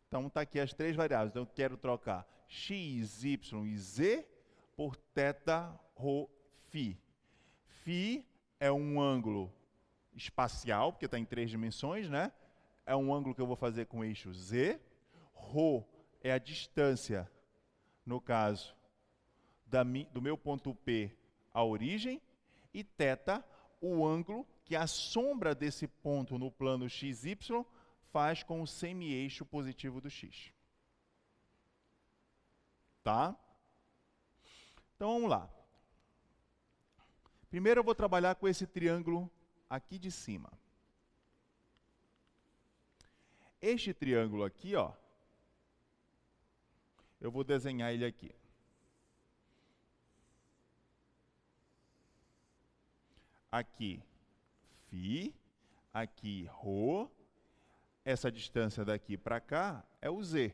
Então, tá aqui as 3 variáveis. Então, eu quero trocar x, y e z por θ, ρ, φ. Φ é um ângulo espacial, porque está em 3 dimensões, né? É um ângulo que eu vou fazer com o eixo z. Ρ é a distância, no caso, do meu ponto P à origem. E θ, o ângulo que a sombra desse ponto no plano XY faz com o semi-eixo positivo do X. Tá? Então, vamos lá. Primeiro eu vou trabalhar com esse triângulo aqui de cima. Este triângulo aqui, ó, eu vou desenhar ele aqui. Aqui, Φ, aqui, Rho. Essa distância daqui para cá é o Z.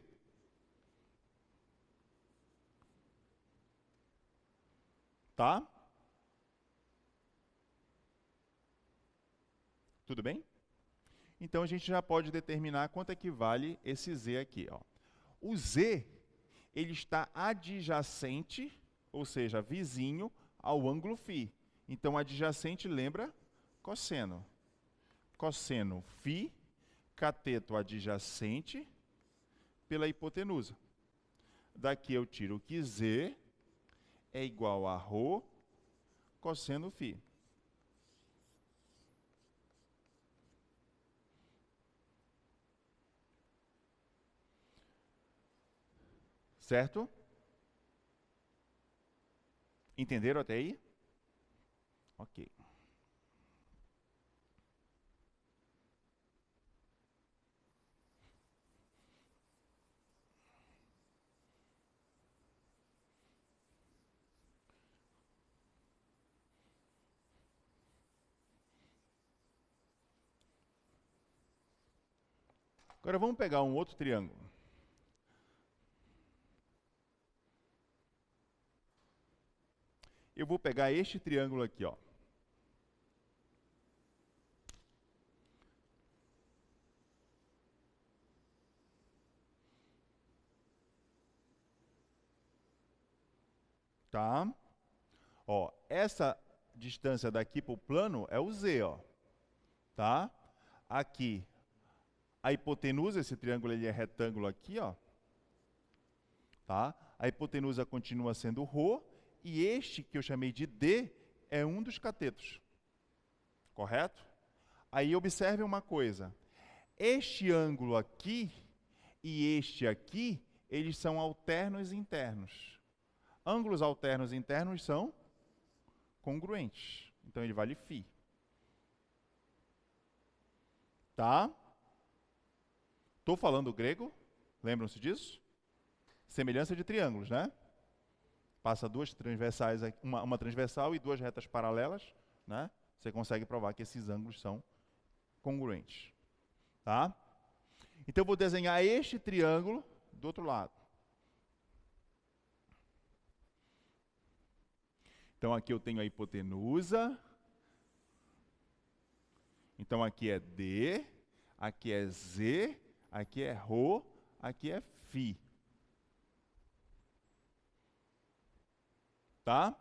Tá? Tudo bem? Então a gente já pode determinar quanto é que vale esse Z aqui, ó. O Z, ele está adjacente, ou seja, vizinho ao ângulo Φ. Então adjacente lembra cosseno. Cosseno Φ, cateto adjacente pela hipotenusa. Daqui eu tiro que Z é igual a Rho cosseno Φ. Certo? Entenderam até aí? Ok. Agora vamos pegar um outro triângulo. Eu vou pegar este triângulo aqui, ó. Tá? Ó, essa distância daqui para o plano é o Z, ó. Tá? Aqui, a hipotenusa, esse triângulo ele é retângulo aqui, ó. Tá? A hipotenusa continua sendo Rho, e este que eu chamei de D é um dos catetos. Correto? Aí observe uma coisa. Este ângulo aqui e este aqui, eles são alternos internos. Ângulos alternos internos são congruentes. Então ele vale Φ. Tá? Estou falando grego? Lembram-se disso? Semelhança de triângulos, né? Passa duas transversais, uma transversal e duas retas paralelas, né? Você consegue provar que esses ângulos são congruentes. Tá? Então eu vou desenhar este triângulo do outro lado. Então aqui eu tenho a hipotenusa. Então aqui é D, aqui é Z, aqui é Rho, aqui é Φ. Tá?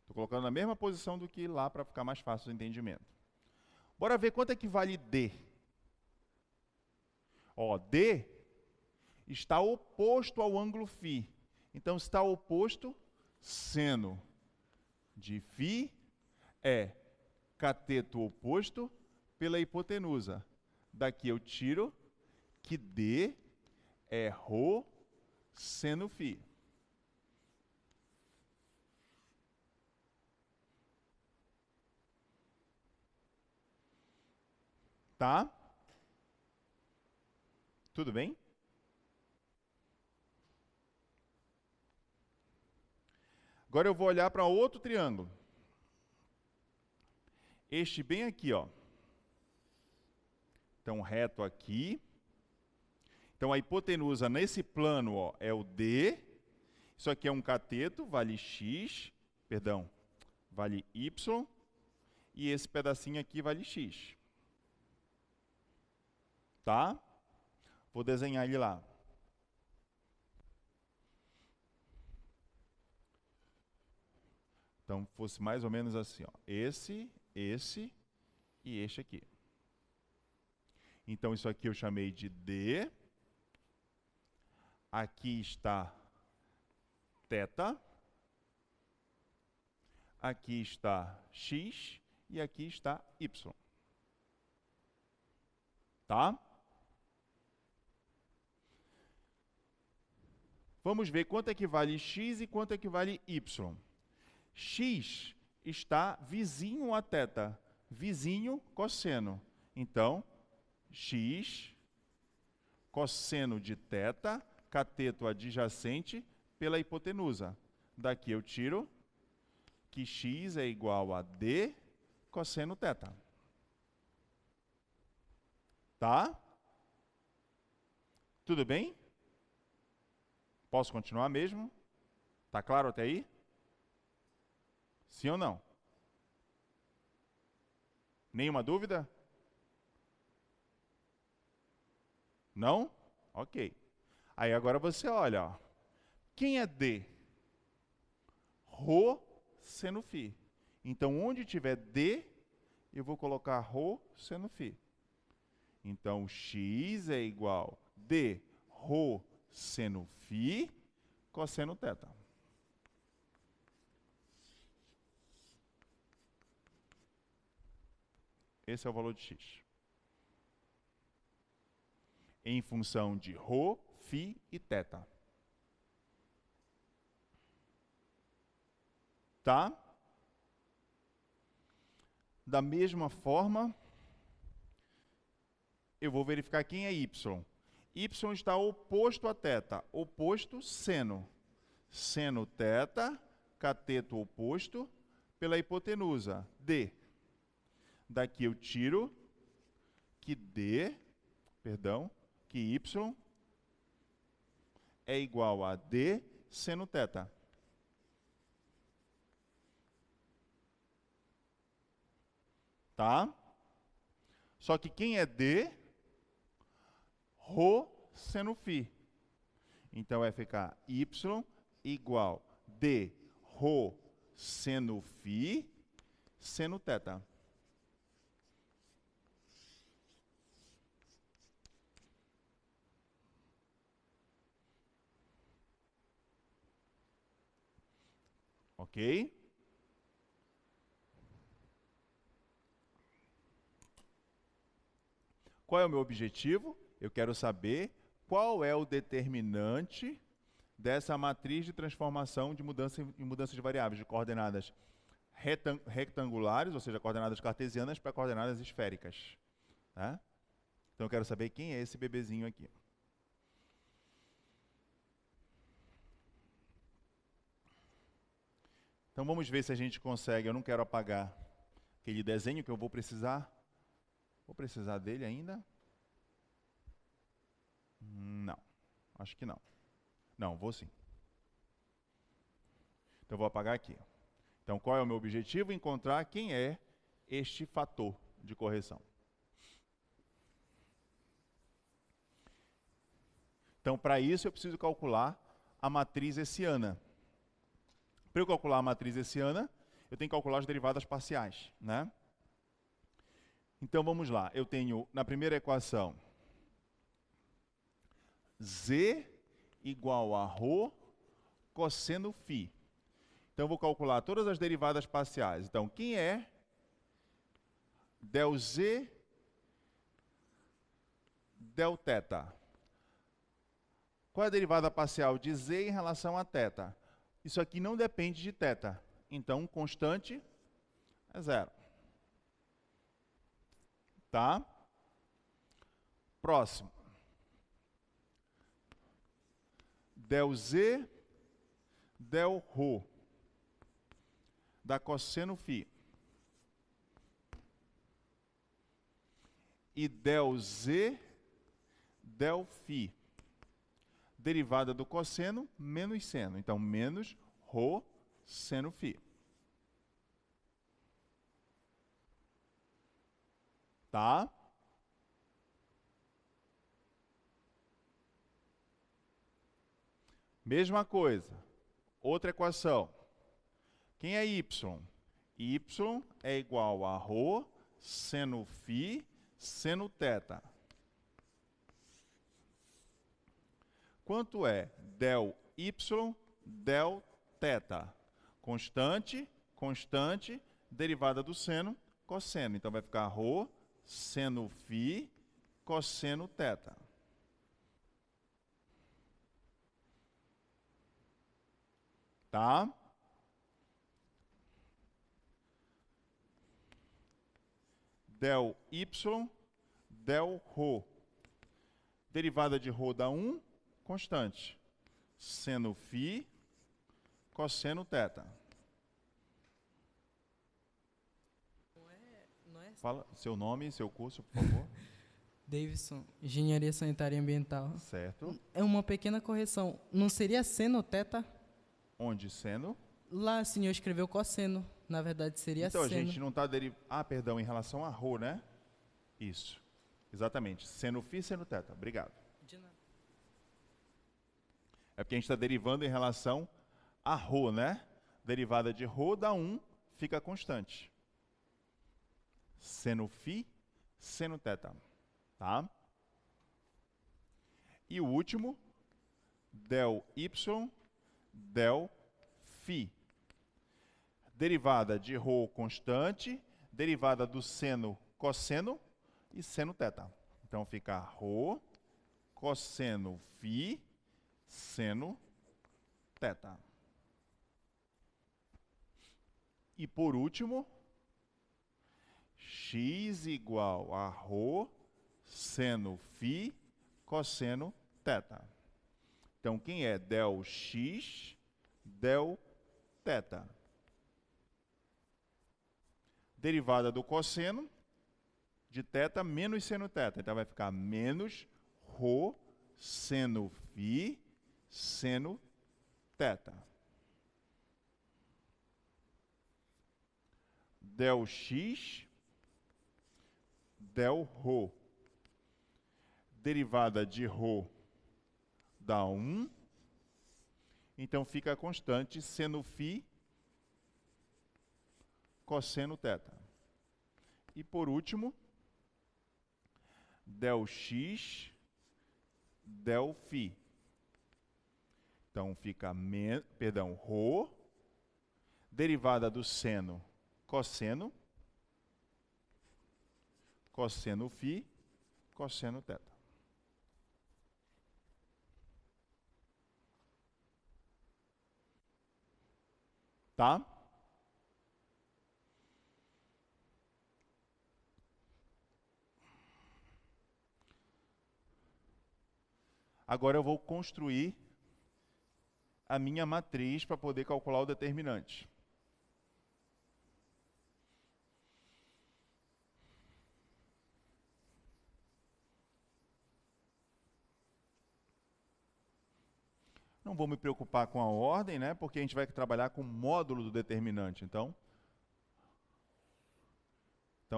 Estou colocando na mesma posição do que lá para ficar mais fácil o entendimento. Bora ver quanto é que vale D. Ó, D está oposto ao ângulo Φ. Então, está oposto, seno de Φ é cateto oposto pela hipotenusa. Daqui eu tiro que D é Rho seno Φ. Tá? Tudo bem? Agora eu vou olhar para outro triângulo. Este bem aqui, ó. Então, reto aqui. Então, a hipotenusa nesse plano, ó, é o D. Isso aqui é um cateto, vale X, perdão, vale Y. E esse pedacinho aqui vale X. Tá? Vou desenhar ele lá. Então, fosse mais ou menos assim, ó. Esse e este aqui. Então, isso aqui eu chamei de D. Aqui está θ. Aqui está X e aqui está Y. Tá? Vamos ver quanto é que vale X e quanto é que vale Y. X está vizinho a θ. Vizinho, cosseno. Então, X, cosseno de θ, cateto adjacente pela hipotenusa. Daqui eu tiro que X é igual a D cosseno θ. Tá? Tudo bem? Posso continuar mesmo? Tá claro até aí? Sim ou não? Nenhuma dúvida? Não? Ok. Aí agora você olha, ó. Quem é D? Rho seno φ. Então, onde tiver D, eu vou colocar Rho seno φ. Então, X é igual a D Rho seno φ cosseno θ. Esse é o valor de X. Em função de Rho, Φ e θ. Tá? Da mesma forma, eu vou verificar quem é Y. Y está oposto a θ, oposto seno. Seno θ, cateto oposto pela hipotenusa, D. Daqui eu tiro que que Y é igual a D seno θ. Tá? Só que quem é D? Rho seno φ. Então vai ficar Y igual D Rho seno φ seno θ. Ok? Qual é o meu objetivo? Eu quero saber qual é o determinante dessa matriz de transformação de mudança em mudança de variáveis, de coordenadas retangulares, ou seja, coordenadas cartesianas, para coordenadas esféricas. Tá? Então eu quero saber quem é esse bebezinho aqui. Então vamos ver se a gente consegue. Eu não quero apagar aquele desenho que eu vou precisar. Vou precisar dele ainda? Não, acho que não. Não, vou sim. Então eu vou apagar aqui. Então qual é o meu objetivo? Encontrar quem é este fator de correção. Então para isso eu preciso calcular a matriz hessiana. Para eu calcular a matriz hessiana, eu tenho que calcular as derivadas parciais, né? Então vamos lá. Eu tenho na primeira equação Z igual a Rho cosseno φ. Então eu vou calcular todas as derivadas parciais. Então quem é del Z del θ? Qual é a derivada parcial de Z em relação a θ? Isso aqui não depende de θ. Então, constante é zero. Tá? Próximo. Del Z, del Rho. Da cosseno φ. E del Z, del φ. Derivada do cosseno menos seno. Então, menos Rho seno φ. Tá? Mesma coisa. Outra equação. Quem é Y? Y é igual a Rho seno φ seno θ. Quanto é del Y del θ? Constante, constante, derivada do seno, cosseno. Então vai ficar Rho seno φ cosseno θ. Tá? del y, del ρ. Derivada de ρ dá 1, constante. Seno φ, cosseno θ. Não é Fala seu nome e seu curso, por favor. Davidson, Engenharia Sanitária e Ambiental. Certo. É uma pequena correção. Não seria seno θ? Onde seno? Lá o senhor escreveu cosseno. Na verdade seria Então, a seno. gente não está derivando... Ah, perdão, em relação a ρ, né? Isso. Exatamente. Seno φ, seno θ. Obrigado. De nada. É porque a gente está derivando em relação a ρ, né? Derivada de ρ dá 1, fica constante. Seno φ, seno θ. Tá? E o último, del y, del φ. Derivada de ρ constante, derivada do seno cosseno e seno θ. Então fica ρ, cosseno φ, seno θ. E por último, x igual a ρ, seno φ, cosseno θ. Então quem é del x, del θ? Derivada do cosseno de θ menos seno θ. Então vai ficar menos ρ, seno φ, seno θ. Del x, del ρ. Derivada de ρ dá 1. Então fica constante seno φ, cosseno θ. E por último, del x, del φ. Então fica, ρ, derivada do seno, cosseno, cosseno φ, cosseno θ. Tá? Agora eu vou construir a minha matriz para poder calcular o determinante. Não vou me preocupar com a ordem, né? Porque a gente vai trabalhar com o módulo do determinante. Então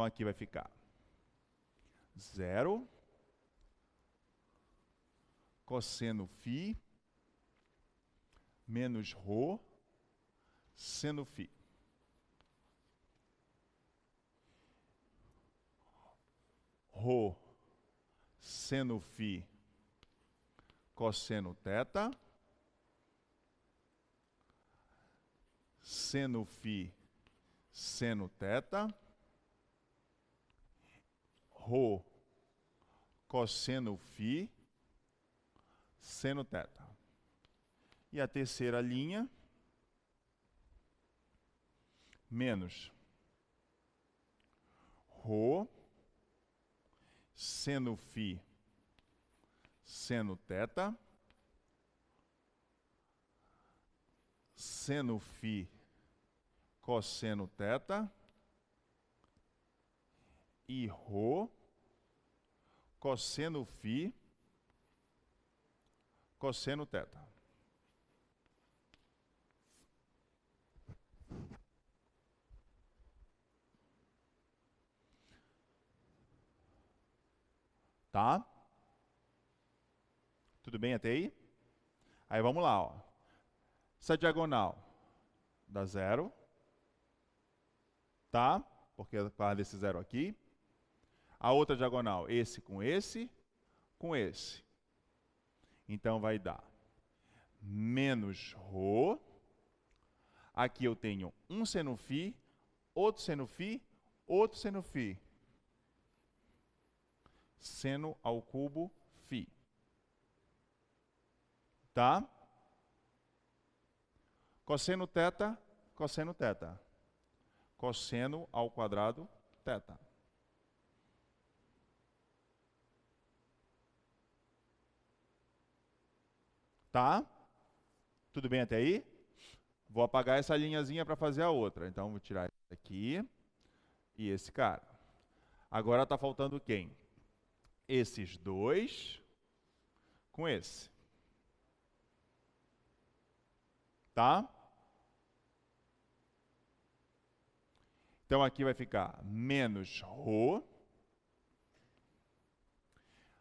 aqui vai ficar 0, cosseno φ, menos ρ, seno φ. Ρ, seno φ, cosseno θ. Seno φ, seno θ. Ρ, cosseno φ, seno θ. E a terceira linha, menos ρ, seno φ, seno θ. Seno φ, cosseno θ. E ρ, cosseno φ, cosseno θ. Tá? Tudo bem até aí? Aí vamos lá, ó. Essa diagonal dá 0, tá? Porque é por causa desse 0 aqui. A outra diagonal, esse, com esse. Então vai dar menos ρ. Aqui eu tenho um seno φ, outro seno φ, outro seno φ. Seno ao cubo φ. Tá? Cosseno θ, cosseno θ. Cosseno ao quadrado θ. Tá? Tudo bem até aí? Vou apagar essa linhazinha para fazer a outra. Então, vou tirar esse aqui e esse cara. Agora está faltando quem? Esses dois com esse. Tá? Então, aqui vai ficar menos ρ.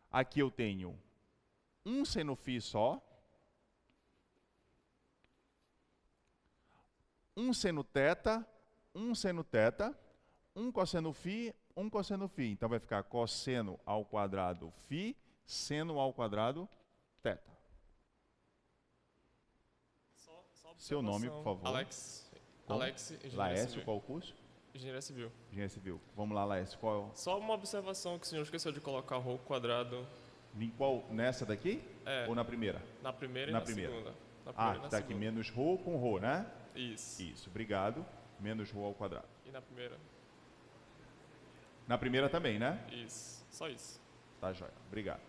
Aqui eu tenho um seno φ só. Um seno θ, um seno θ, um cosseno φ, um cosseno φ. Então vai ficar cosseno ao quadrado φ, seno ao quadrado θ. Só Seu nome, observação. por favor. Alex. Como? Alex, Engenharia Laércio, Civil. qual o curso? Engenharia Civil. Engenharia Civil. Vamos lá, Laércio. Qual? Só uma observação que o senhor esqueceu de colocar ρ quadrado Em qual? Nessa daqui? É. Ou na primeira? na primeira e Na na primeira. segunda. Na Ah, primeira e na está aqui segunda. menos ρ com ρ, né? Isso. Isso, obrigado. Menos ρ ao quadrado. E na primeira? Na primeira também, né? Isso. Só isso. Tá, joia. Obrigado.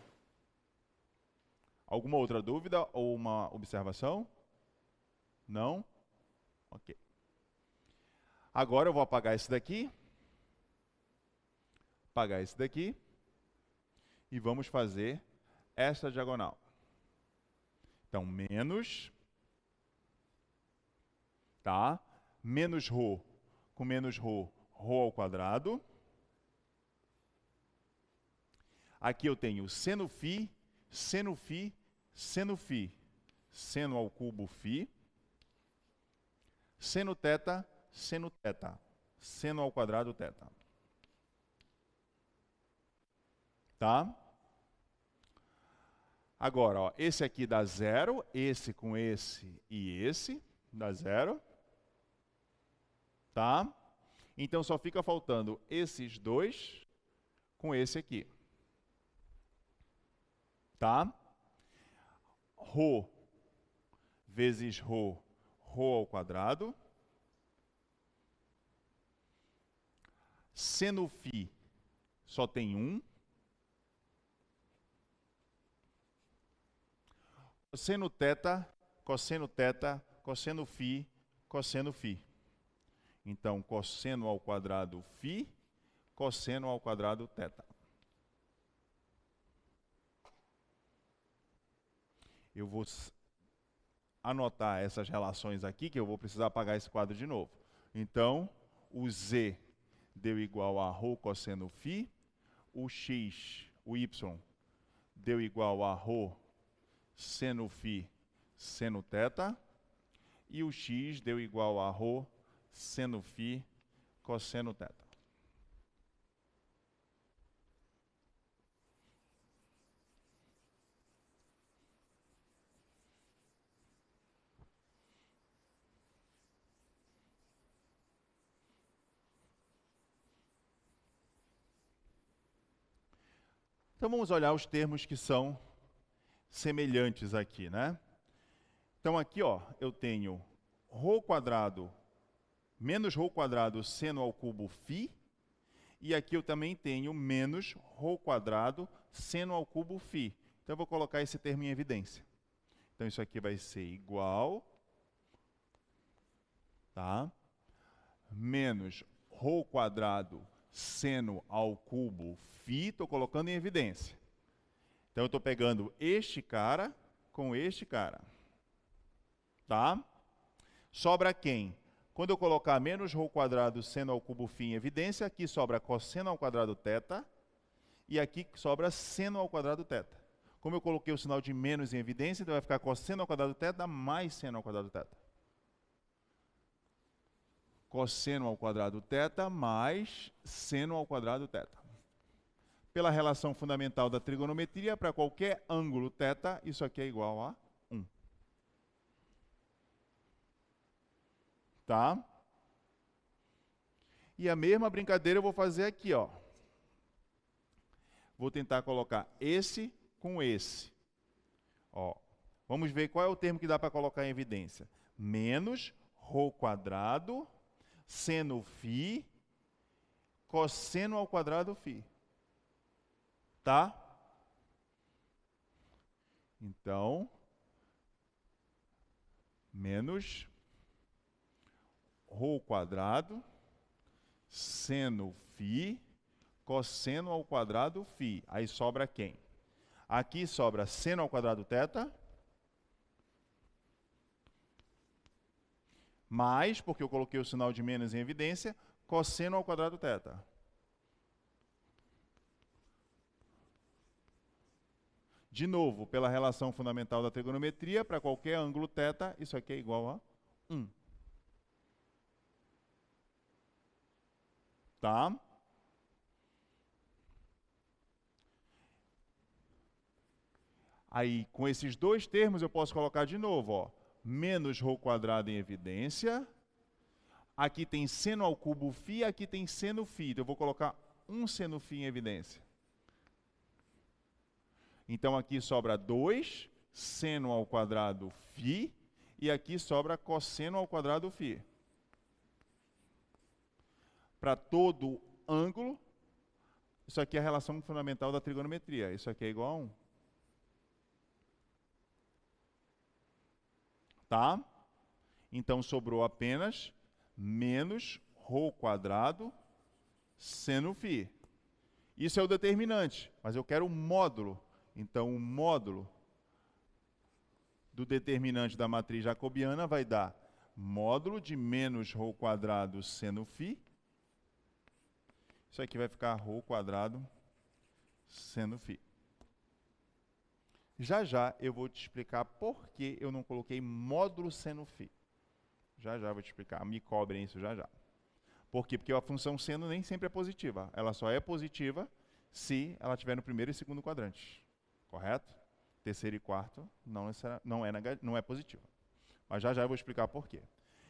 Alguma outra dúvida ou uma observação? Não? Ok. Agora eu vou apagar esse daqui. Apagar esse daqui. E vamos fazer esta diagonal. Então, menos. Tá? Menos ρ com menos ρ, ρ ao quadrado. Aqui eu tenho seno φ, seno φ, seno φ. Seno ao cubo φ. Seno θ, seno θ. Seno ao quadrado θ. Tá? Agora, ó, esse aqui dá zero, esse com esse e esse dá zero. Tá? Então só fica faltando esses dois com esse aqui. Tá? Ρ vezes ρ, ρ ao quadrado. Seno φ só tem um. Cosseno θ, cosseno θ, cosseno φ, cosseno φ. Então, cosseno ao quadrado φ, cosseno ao quadrado θ. Eu vou anotar essas relações aqui, que eu vou precisar apagar esse quadro de novo. Então, o z deu igual a ρ cosseno φ, o x, o y, deu igual a ρ seno φ, seno θ, e o x deu igual a ρ seno φ, cosseno θ. Então vamos olhar os termos que são semelhantes aqui, né? Então aqui, ó, eu tenho ρ quadrado menos ρ quadrado seno ao cubo φ, e aqui eu também tenho menos ρ quadrado seno ao cubo φ. Então eu vou colocar esse termo em evidência. Então isso aqui vai ser igual, tá? Menos ρ quadrado seno ao cubo φ, estou colocando em evidência. Então eu estou pegando este cara com este cara. Tá? Sobra quem? Quando eu colocar menos ρ quadrado seno ao cubo φ em evidência, aqui sobra cosseno ao quadrado θ, e aqui sobra seno ao quadrado θ. Como eu coloquei o sinal de menos em evidência, então vai ficar cosseno ao quadrado θ mais seno ao quadrado θ. Cosseno ao quadrado θ mais seno ao quadrado θ. Pela relação fundamental da trigonometria, para qualquer ângulo θ, isso aqui é igual a 1. Tá? E a mesma brincadeira eu vou fazer aqui, ó. Vou tentar colocar esse com esse. Ó, vamos ver qual é o termo que dá para colocar em evidência. Menos ρ quadrado seno φ cosseno ao quadrado φ. Tá? Então, menos ρ quadrado seno φ cosseno ao quadrado φ. Aí sobra quem? Aqui sobra seno ao quadrado θ, mais, porque eu coloquei o sinal de menos em evidência, cosseno ao quadrado θ. De novo, pela relação fundamental da trigonometria, para qualquer ângulo θ, isso aqui é igual a 1. Tá? Aí, com esses dois termos, eu posso colocar de novo, ó, menos ρ quadrado em evidência. Aqui tem seno ao cubo φ, aqui tem seno φ. Então, eu vou colocar um seno φ em evidência. Então, aqui sobra 2 seno ao quadrado φ, e aqui sobra cosseno ao quadrado φ. Para todo ângulo, isso aqui é a relação fundamental da trigonometria. Isso aqui é igual a 1. Tá? Então, sobrou apenas menos ρ quadrado seno φ. Isso é o determinante, mas eu quero o módulo. Então, o módulo do determinante da matriz jacobiana vai dar módulo de menos ρ quadrado seno φ. Isso aqui vai ficar ρ quadrado seno φ. Já já eu vou te explicar por que eu não coloquei módulo seno φ. Já já eu vou te explicar. Me cobrem isso já já. Por quê? Porque a função seno nem sempre é positiva. Ela só é positiva se ela estiver no primeiro e segundo quadrante. Correto? Terceiro e quarto não é positiva. Mas já já eu vou explicar por quê.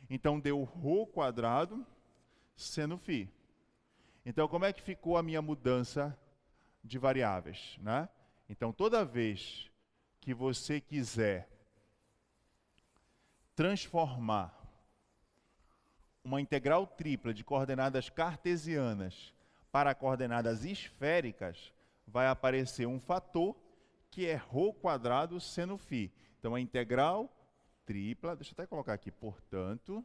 Então, deu ρ quadrado seno φ. Então, como é que ficou a minha mudança de variáveis, né? Então, toda vez que você quiser transformar uma integral tripla de coordenadas cartesianas para coordenadas esféricas, vai aparecer um fator que é ρ quadrado seno φ. Então, a integral tripla, deixa eu até colocar aqui, portanto,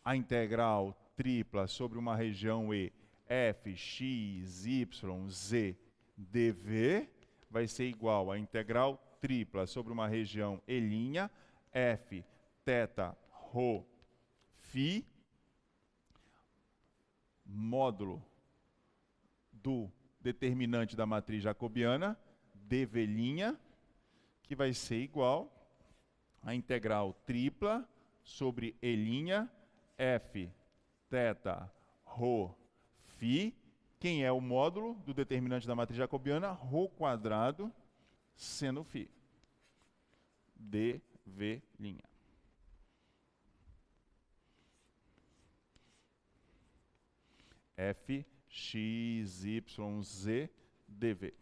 a integral tripla sobre uma região E, f, x, y, z, dv, vai ser igual à integral tripla sobre uma região E', f, θ, ρ, φ, módulo do determinante da matriz jacobiana, dv', que vai ser igual à integral tripla sobre E', f, θ, ρ, φ. Quem é o módulo do determinante da matriz jacobiana? ρ quadrado seno φ. dv'. f, x, y, z, dv.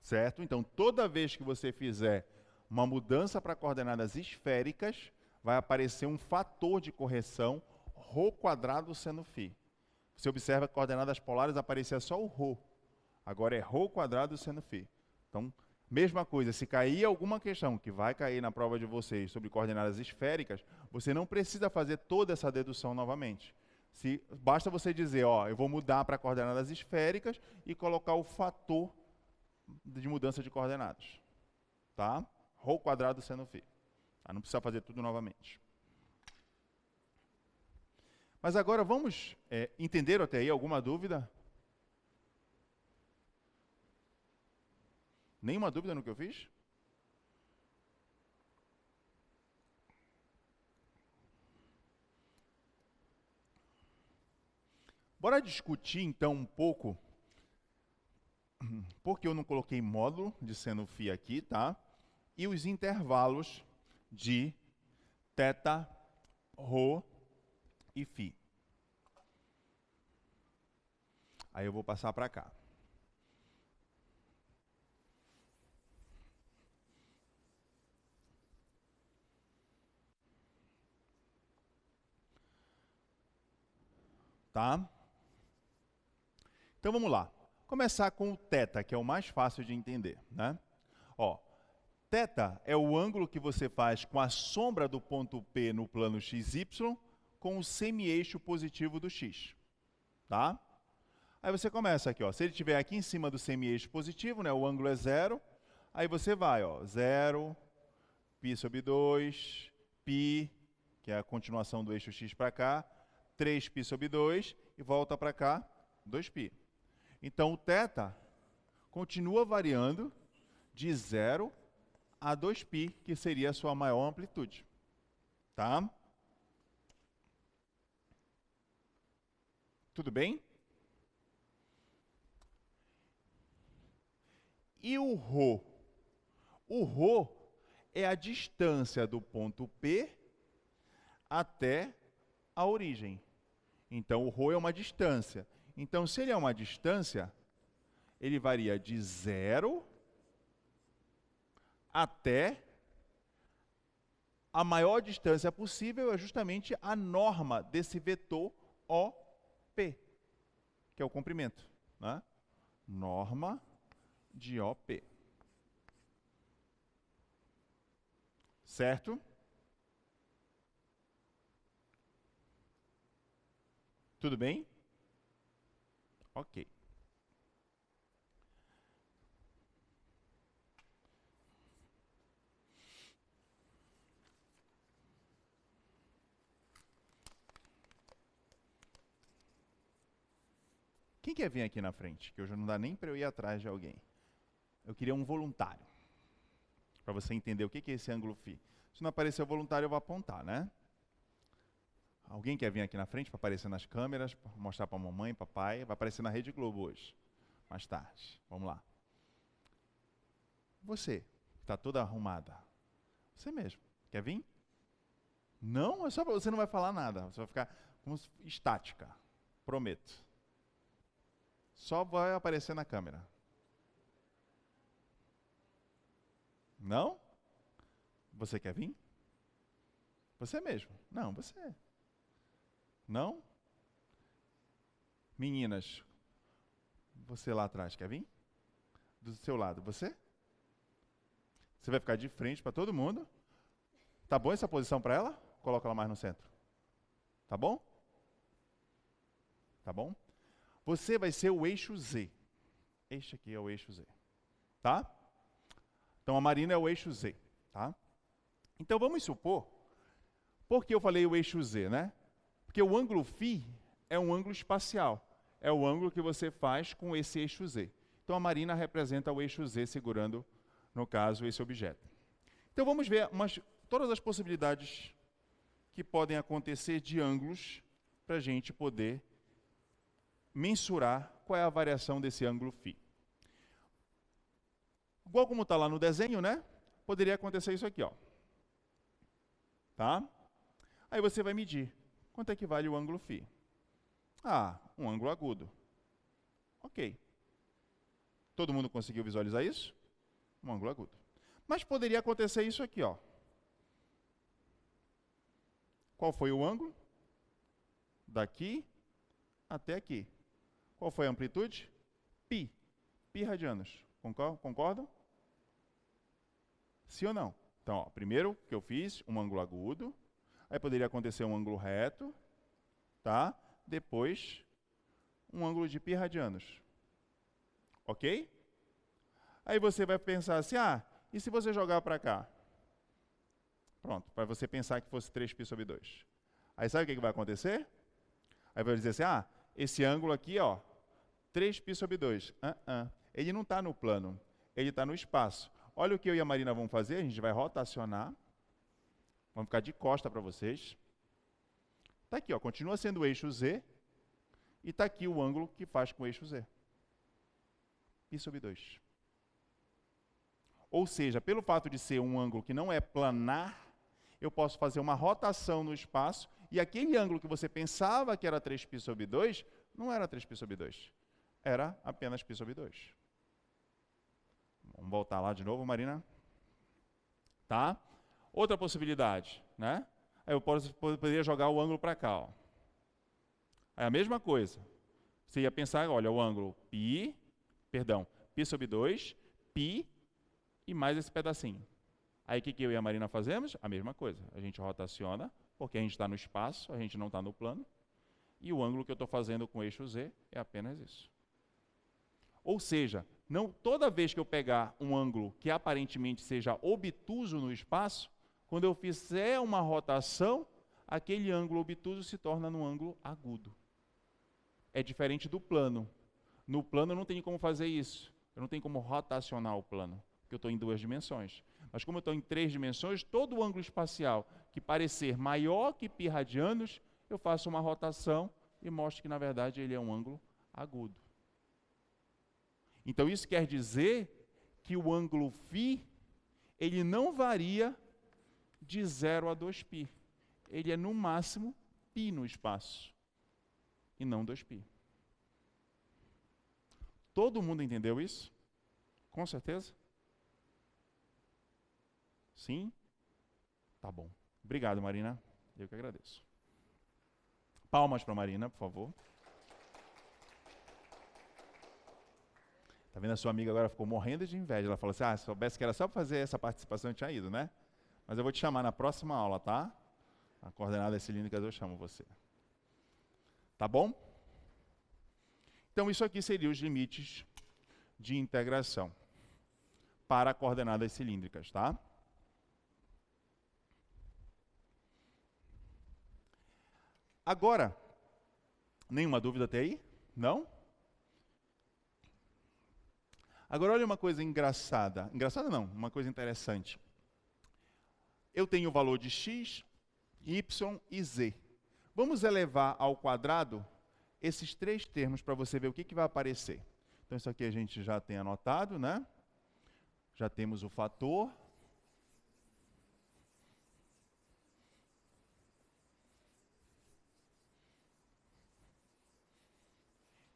Certo? Então, toda vez que você fizer uma mudança para coordenadas esféricas, vai aparecer um fator de correção, ρ quadrado seno φ. Você observa que coordenadas polares aparecia só o ρ. Agora é ρ quadrado seno φ. Então, mesma coisa, se cair alguma questão que vai cair na prova de vocês sobre coordenadas esféricas, você não precisa fazer toda essa dedução novamente. Basta você dizer, ó, eu vou mudar para coordenadas esféricas e colocar o fator de mudança de coordenadas. Tá? ρ quadrado seno φ. Tá? Não precisa fazer tudo novamente. Mas agora vamos entender até aí alguma dúvida? Nenhuma dúvida no que eu fiz? Bora discutir então um pouco porque eu não coloquei módulo de seno φ aqui, tá? E os intervalos de θ, ρ e φ. Aí eu vou passar para cá. Tá? Então vamos lá. Começar com o θ, que é o mais fácil de entender, né? Ó, θ é o ângulo que você faz com a sombra do ponto P no plano XY com o semi-eixo positivo do X. Tá? Aí você começa aqui, ó. Se ele estiver aqui em cima do semi-eixo positivo, né, o ângulo é 0, aí você vai, ó, 0, π sobre 2, π, que é a continuação do eixo X para cá, 3π sobre 2 e volta para cá, 2π. Então o θ continua variando de 0 a 2π, que seria a sua maior amplitude. Tá? Tudo bem? E o ρ? O ρ é a distância do ponto P até a origem. Então, o ρ é uma distância. Então, se ele é uma distância, ele varia de 0 até a maior distância possível, é justamente a norma desse vetor OP, que é o comprimento, né? Norma de OP. Certo? Tudo bem? Ok. Quem quer vir aqui na frente? Que hoje não dá nem para eu ir atrás de alguém. Eu queria um voluntário, para você entender o que é esse ângulo φ. Se não aparecer o voluntário, eu vou apontar, né? Alguém quer vir aqui na frente para aparecer nas câmeras, pra mostrar para a mamãe, papai? Vai aparecer na Rede Globo hoje, mais tarde. Vamos lá. Você, que está toda arrumada. Você mesmo. Quer vir? Não? É só você não vai falar nada. Você vai ficar como estática. Prometo. Só vai aparecer na câmera. Não? Você quer vir? Você mesmo. Não, você. Não? Meninas, você lá atrás quer vir? Do seu lado, você? Você vai ficar de frente para todo mundo. Tá bom essa posição para ela? Coloca ela mais no centro. Tá bom? Tá bom? Você vai ser o eixo Z. Este aqui é o eixo Z. Tá? Então a Marina é o eixo Z. Tá? Então vamos supor, por que eu falei o eixo Z, né? Porque o ângulo φ é um ângulo espacial. É o ângulo que você faz com esse eixo Z. Então a Marina representa o eixo Z segurando, no caso, esse objeto. Então vamos ver todas as possibilidades que podem acontecer de ângulos para a gente poder mensurar qual é a variação desse ângulo φ. Igual como está lá no desenho, né? Poderia acontecer isso aqui, ó. Tá? Aí você vai medir. Quanto é que vale o ângulo φ? Ah, um ângulo agudo. Ok. Todo mundo conseguiu visualizar isso? Um ângulo agudo. Mas poderia acontecer isso aqui, ó. Qual foi o ângulo? Daqui até aqui. Qual foi a amplitude? Π. Π radianos. Concordam? Sim ou não? Então, ó, primeiro que eu fiz, um ângulo agudo. Aí poderia acontecer um ângulo reto. Tá? Depois, um ângulo de π radianos. Ok? Aí você vai pensar assim, ah, e se você jogar para cá? Pronto, para você pensar que fosse 3π sobre 2. Aí sabe o que vai acontecer? Aí vai dizer assim, ah, esse ângulo aqui, ó, 3π sobre 2. Ele não está no plano, ele está no espaço. Olha o que eu e a Marina vamos fazer, a gente vai rotacionar. Vamos ficar de costa para vocês. Está aqui, ó, continua sendo o eixo Z. E está aqui o ângulo que faz com o eixo Z. Π sobre 2. Ou seja, pelo fato de ser um ângulo que não é planar, eu posso fazer uma rotação no espaço, e aquele ângulo que você pensava que era 3π sobre 2, não era 3π sobre 2. Era apenas π sobre 2. Vamos voltar lá de novo, Marina. Tá? Outra possibilidade, né? Aí eu poderia jogar o ângulo para cá, ó. É a mesma coisa. Você ia pensar, olha, o ângulo π sobre 2, π e mais esse pedacinho. Aí o que eu e a Marina fazemos? A mesma coisa. A gente rotaciona, porque a gente está no espaço, a gente não está no plano. E o ângulo que eu estou fazendo com o eixo Z é apenas isso. Ou seja, não toda vez que eu pegar um ângulo que aparentemente seja obtuso no espaço, quando eu fizer uma rotação, aquele ângulo obtuso se torna num ângulo agudo. É diferente do plano. No plano eu não tenho como fazer isso. Eu não tenho como rotacionar o plano, porque eu estou em 2 dimensões. Mas como eu estou em 3 dimensões, todo o ângulo espacial que parecer maior que π radianos, eu faço uma rotação e mostro que, na verdade, ele é um ângulo agudo. Então, isso quer dizer que o ângulo φ, ele não varia de 0 a 2π. Ele é, no máximo, π no espaço, e não 2π. Todo mundo entendeu isso? Com certeza? Sim? Tá bom. Obrigado, Marina. Eu que agradeço. Palmas para a Marina, por favor. Tá vendo? A sua amiga agora ficou morrendo de inveja. Ela falou assim, se soubesse que era só para fazer essa participação, eu tinha ido, né? Mas eu vou te chamar na próxima aula, tá? A coordenadas cilíndricas eu chamo você. Tá bom? Então, isso aqui seriam os limites de integração para coordenadas cilíndricas, tá? Agora, nenhuma dúvida até aí? Não? Agora, olha uma coisa engraçada. Engraçada não, uma coisa interessante. Eu tenho o valor de x, y e z. Vamos elevar ao quadrado esses 3 termos para você ver o que vai aparecer. Então, isso aqui a gente já tem anotado, né? Já temos o fator.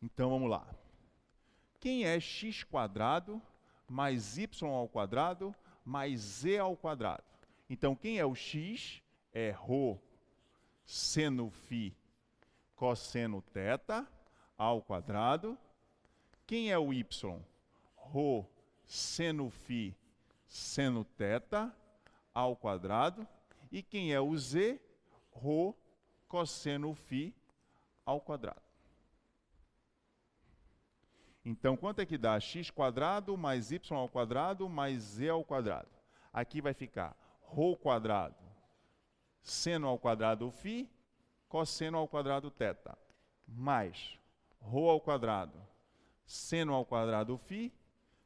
Então, vamos lá. Quem é x² mais y² mais z²? Então, quem é o x? É ρ seno φ cosseno θ ao quadrado. Quem é o y? Rho seno φ seno θ ao quadrado. E quem é o z? Rho cosseno φ ao quadrado. Então, quanto é que dá? x² mais y² mais z². Aqui vai ficar ρ² seno² φ cosseno² θ mais ρ² seno² φ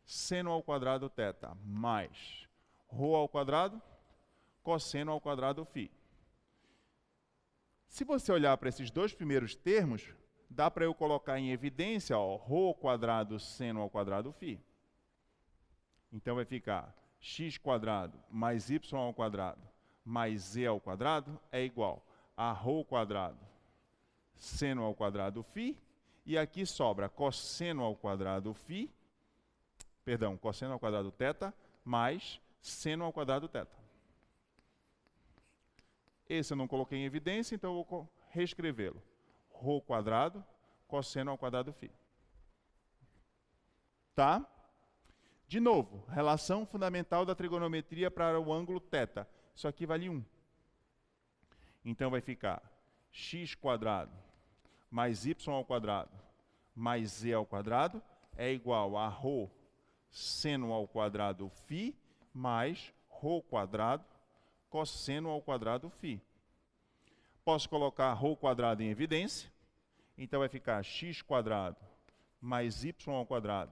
seno² θ mais ρ² cosseno² φ. Se você olhar para esses 2 primeiros termos, dá para eu colocar em evidência ρ² seno² φ. Então vai ficar x² mais y² mais z² é igual a ρ² seno² φ, e aqui sobra cosseno² φ, perdão, cosseno² θ mais seno² θ. Esse eu não coloquei em evidência, então eu vou reescrevê-lo. ρ² cosseno² φ. Tá? De novo, relação fundamental da trigonometria para o ângulo θ. Isso aqui vale 1. Então vai ficar x² mais y² mais z² é igual a ρ seno² φ mais ρ² cosseno² φ. Posso colocar ρ² em evidência. Então vai ficar x² mais y²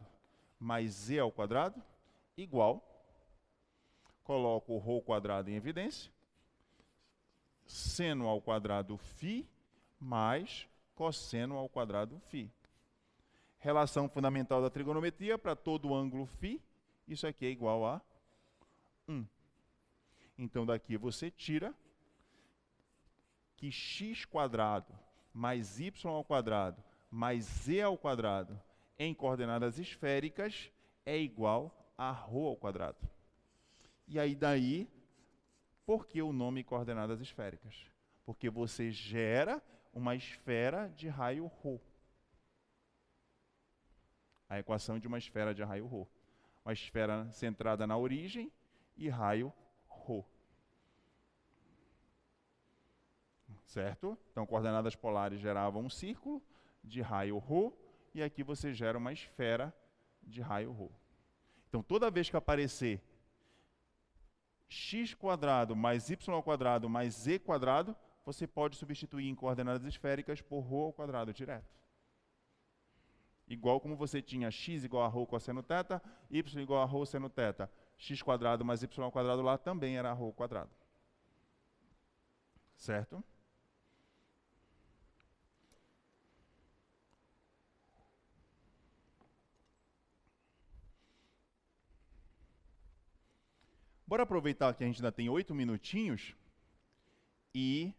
mais z² igual. Coloco o ρ² em evidência. Seno² φ mais cosseno² φ. Relação fundamental da trigonometria para todo ângulo φ, isso aqui é igual a 1. Então, daqui você tira que x² mais y² mais z² em coordenadas esféricas é igual a ρ². E aí, daí, por que o nome coordenadas esféricas? Porque você gera uma esfera de raio ρ. A equação de uma esfera de raio ρ. Uma esfera centrada na origem e raio ρ. Certo? Então, coordenadas polares geravam um círculo de raio ρ, e aqui você gera uma esfera de raio ρ. Então, toda vez que aparecer x² mais y² mais z², você pode substituir em coordenadas esféricas por ρ² direto. Igual como você tinha x igual a ρ cosseno θ, y igual a ρ seno θ. x² mais y² lá também era ρ². Certo? Bora aproveitar que a gente ainda tem 8 minutinhos e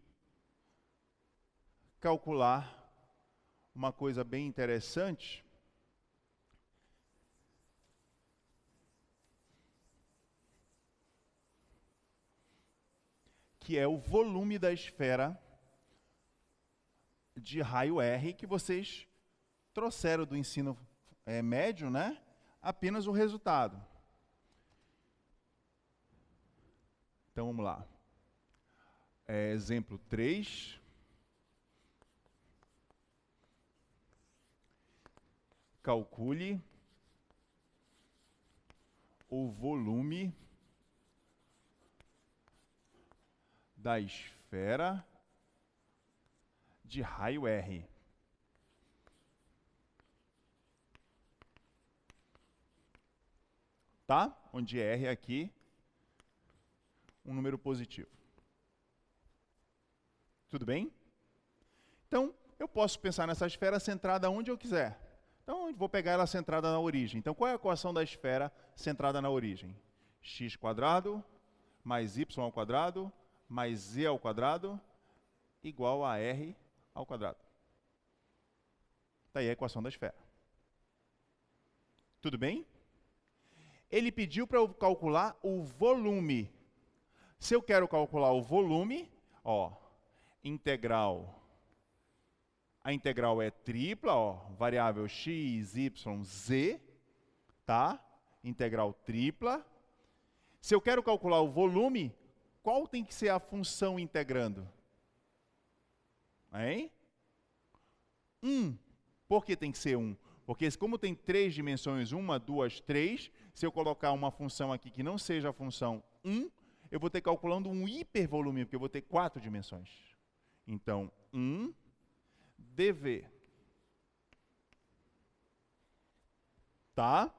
calcular uma coisa bem interessante, que é o volume da esfera de raio R, que vocês trouxeram do ensino médio, né? Apenas o resultado. Então, vamos lá. Exemplo 3. Calcule o volume da esfera de raio R. Tá? Onde R é aqui um número positivo. Tudo bem? Então, eu posso pensar nessa esfera centrada onde eu quiser. Então, eu vou pegar ela centrada na origem. Então, qual é a equação da esfera centrada na origem? x² mais y² mais z² igual a r². Está aí a equação da esfera. Tudo bem? Ele pediu para eu calcular o volume. Se eu quero calcular o volume, ó, integral. A integral é tripla, ó, variável x, y, z, tá? Integral tripla. Se eu quero calcular o volume, qual tem que ser a função integrando? Hein? 1. Por que tem que ser 1? Porque como tem 3 dimensões, 1, 2, 3, se eu colocar uma função aqui que não seja a função 1, eu vou ter calculando um hipervolume, porque eu vou ter 4 dimensões. Então, 1 dv. Tá?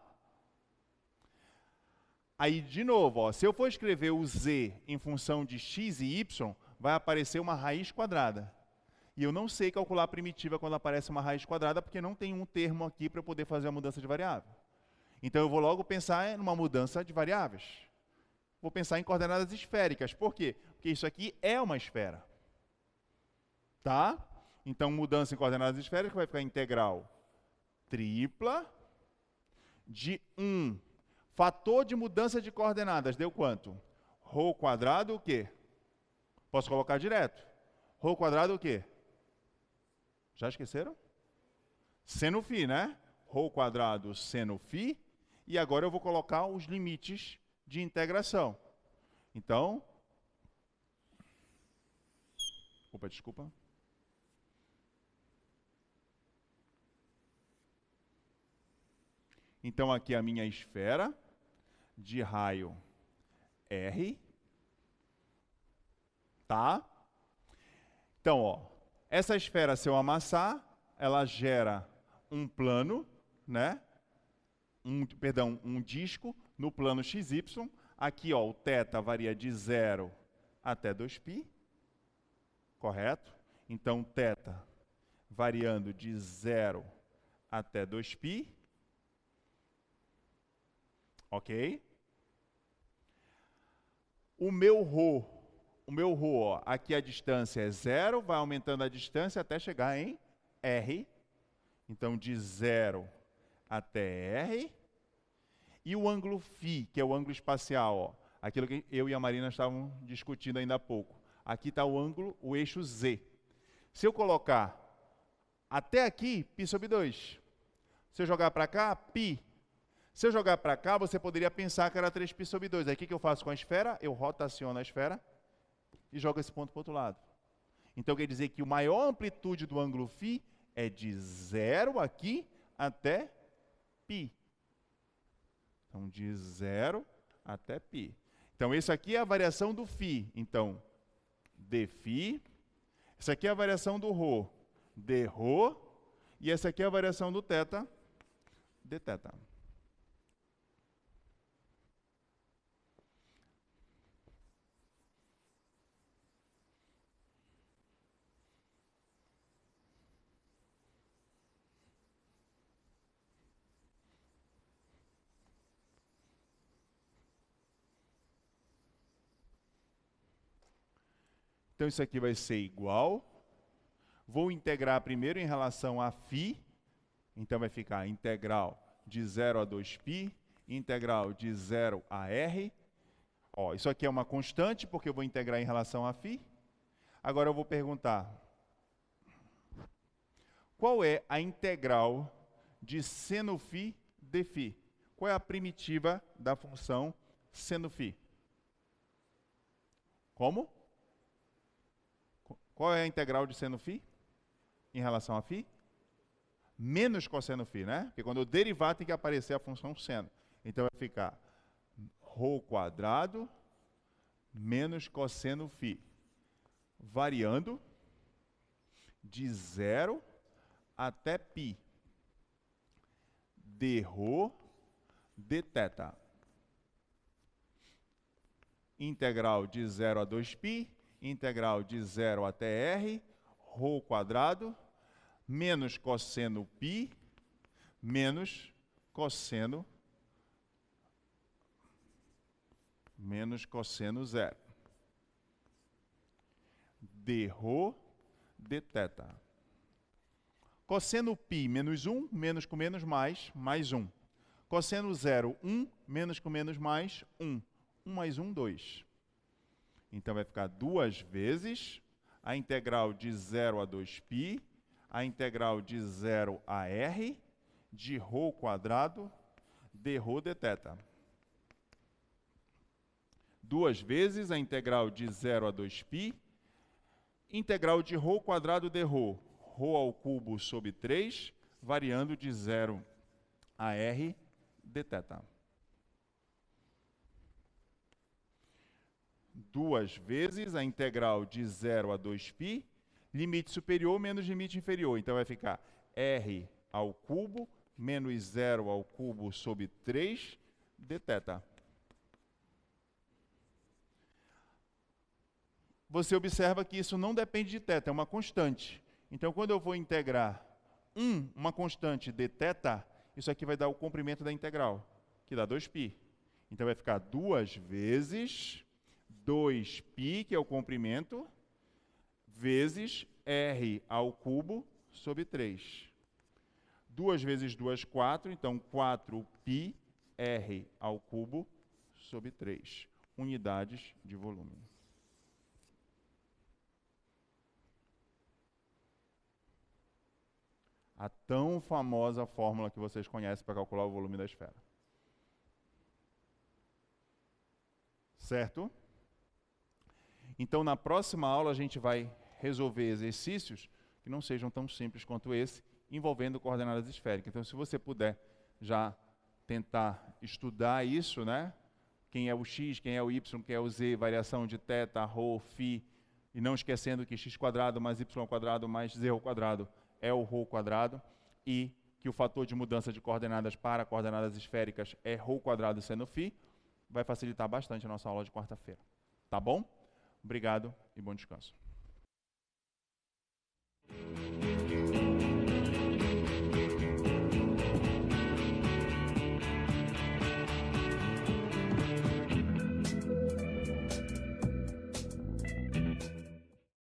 Aí, de novo, ó, se eu for escrever o z em função de x e y, vai aparecer uma raiz quadrada. E eu não sei calcular a primitiva quando aparece uma raiz quadrada, porque não tem um termo aqui para poder fazer a mudança de variável. Então, eu vou logo pensar numa mudança de variáveis. Vou pensar em coordenadas esféricas. Por quê? Porque isso aqui é uma esfera. Tá? Então, mudança em coordenadas esféricas vai ficar integral tripla de 1. Fator de mudança de coordenadas deu quanto? Ρ² o quê? Posso colocar direto. Ρ² o quê? Já esqueceram? Seno φ, né? Ρ² seno φ. E agora eu vou colocar os limites de integração. Então, desculpa. Então, aqui a minha esfera de raio R. Tá? Então, ó, essa esfera, se eu amassar, ela gera um plano, né? Um disco no plano XY. Aqui, ó, o θ varia de 0 até 2π. Correto? Então, θ variando de 0 até 2π. Ok? O meu ρ, ó, aqui a distância é 0, vai aumentando a distância até chegar em R. Então, de 0 até R. E o ângulo φ, que é o ângulo espacial, ó, aquilo que eu e a Marina estavam discutindo ainda há pouco. Aqui está o ângulo, o eixo Z. Se eu colocar até aqui, π sobre 2. Se eu jogar para cá, π. Se eu jogar para cá, você poderia pensar que era 3π sobre 2. Aí o que eu faço com a esfera? Eu rotaciono a esfera e jogo esse ponto para o outro lado. Então quer dizer que a maior amplitude do ângulo φ é de 0 aqui até π. Então, de 0 até π. Então, isso aqui é a variação do φ. Então, dφ. Essa aqui é a variação do ρ, dρ. E essa aqui é a variação do θ, dθ. Então, isso aqui vai ser igual. Vou integrar primeiro em relação a φ. Então, vai ficar integral de 0 a 2π, integral de 0 a r. Ó, isso aqui é uma constante, porque eu vou integrar em relação a φ. Agora, eu vou perguntar, qual é a integral de seno φ dφ? Qual é a primitiva da função seno φ? Como? Qual é a integral de seno φ em relação a φ? Menos cosseno φ, né? Porque quando eu derivar tem que aparecer a função seno. Então vai ficar ρ² menos cosseno φ, variando de 0 até π, dρ dθ. Integral de 0 a 2π, integral de 0 até r, ρ² menos cosseno π menos cosseno zero. dρ dθ. Cosseno π menos 1, menos com menos mais 1. Cosseno zero, 1, menos com menos mais 1. 1 mais 1, 2. Então, vai ficar 2 vezes a integral de 0 a 2π, a integral de 0 a r, de ρ² dρ dθ. 2 vezes a integral de 0 a 2π, integral de ρ² dρ, ρ² sobre 3, variando de 0 a r dθ. 2 vezes a integral de 0 a 2π, limite superior menos limite inferior. Então, vai ficar r² menos 0³ sobre 3 dθ. Você observa que isso não depende de θ, é uma constante. Então, quando eu vou integrar uma constante dθ, isso aqui vai dar o comprimento da integral, que dá 2π. Então, vai ficar 2 vezes 2π, que é o comprimento, vezes r³ sobre 3. 2 vezes 2, 4, então 4π r³ sobre 3. Unidades de volume. A tão famosa fórmula que vocês conhecem para calcular o volume da esfera. Certo? Então, na próxima aula, a gente vai resolver exercícios que não sejam tão simples quanto esse, envolvendo coordenadas esféricas. Então, se você puder já tentar estudar isso, né? Quem é o x, quem é o y, quem é o z, variação de θ, ρ, φ, e não esquecendo que x² mais y² mais z² é o ρ², e que o fator de mudança de coordenadas para coordenadas esféricas é ρ² seno φ, vai facilitar bastante a nossa aula de quarta-feira. Tá bom? Obrigado e bom descanso.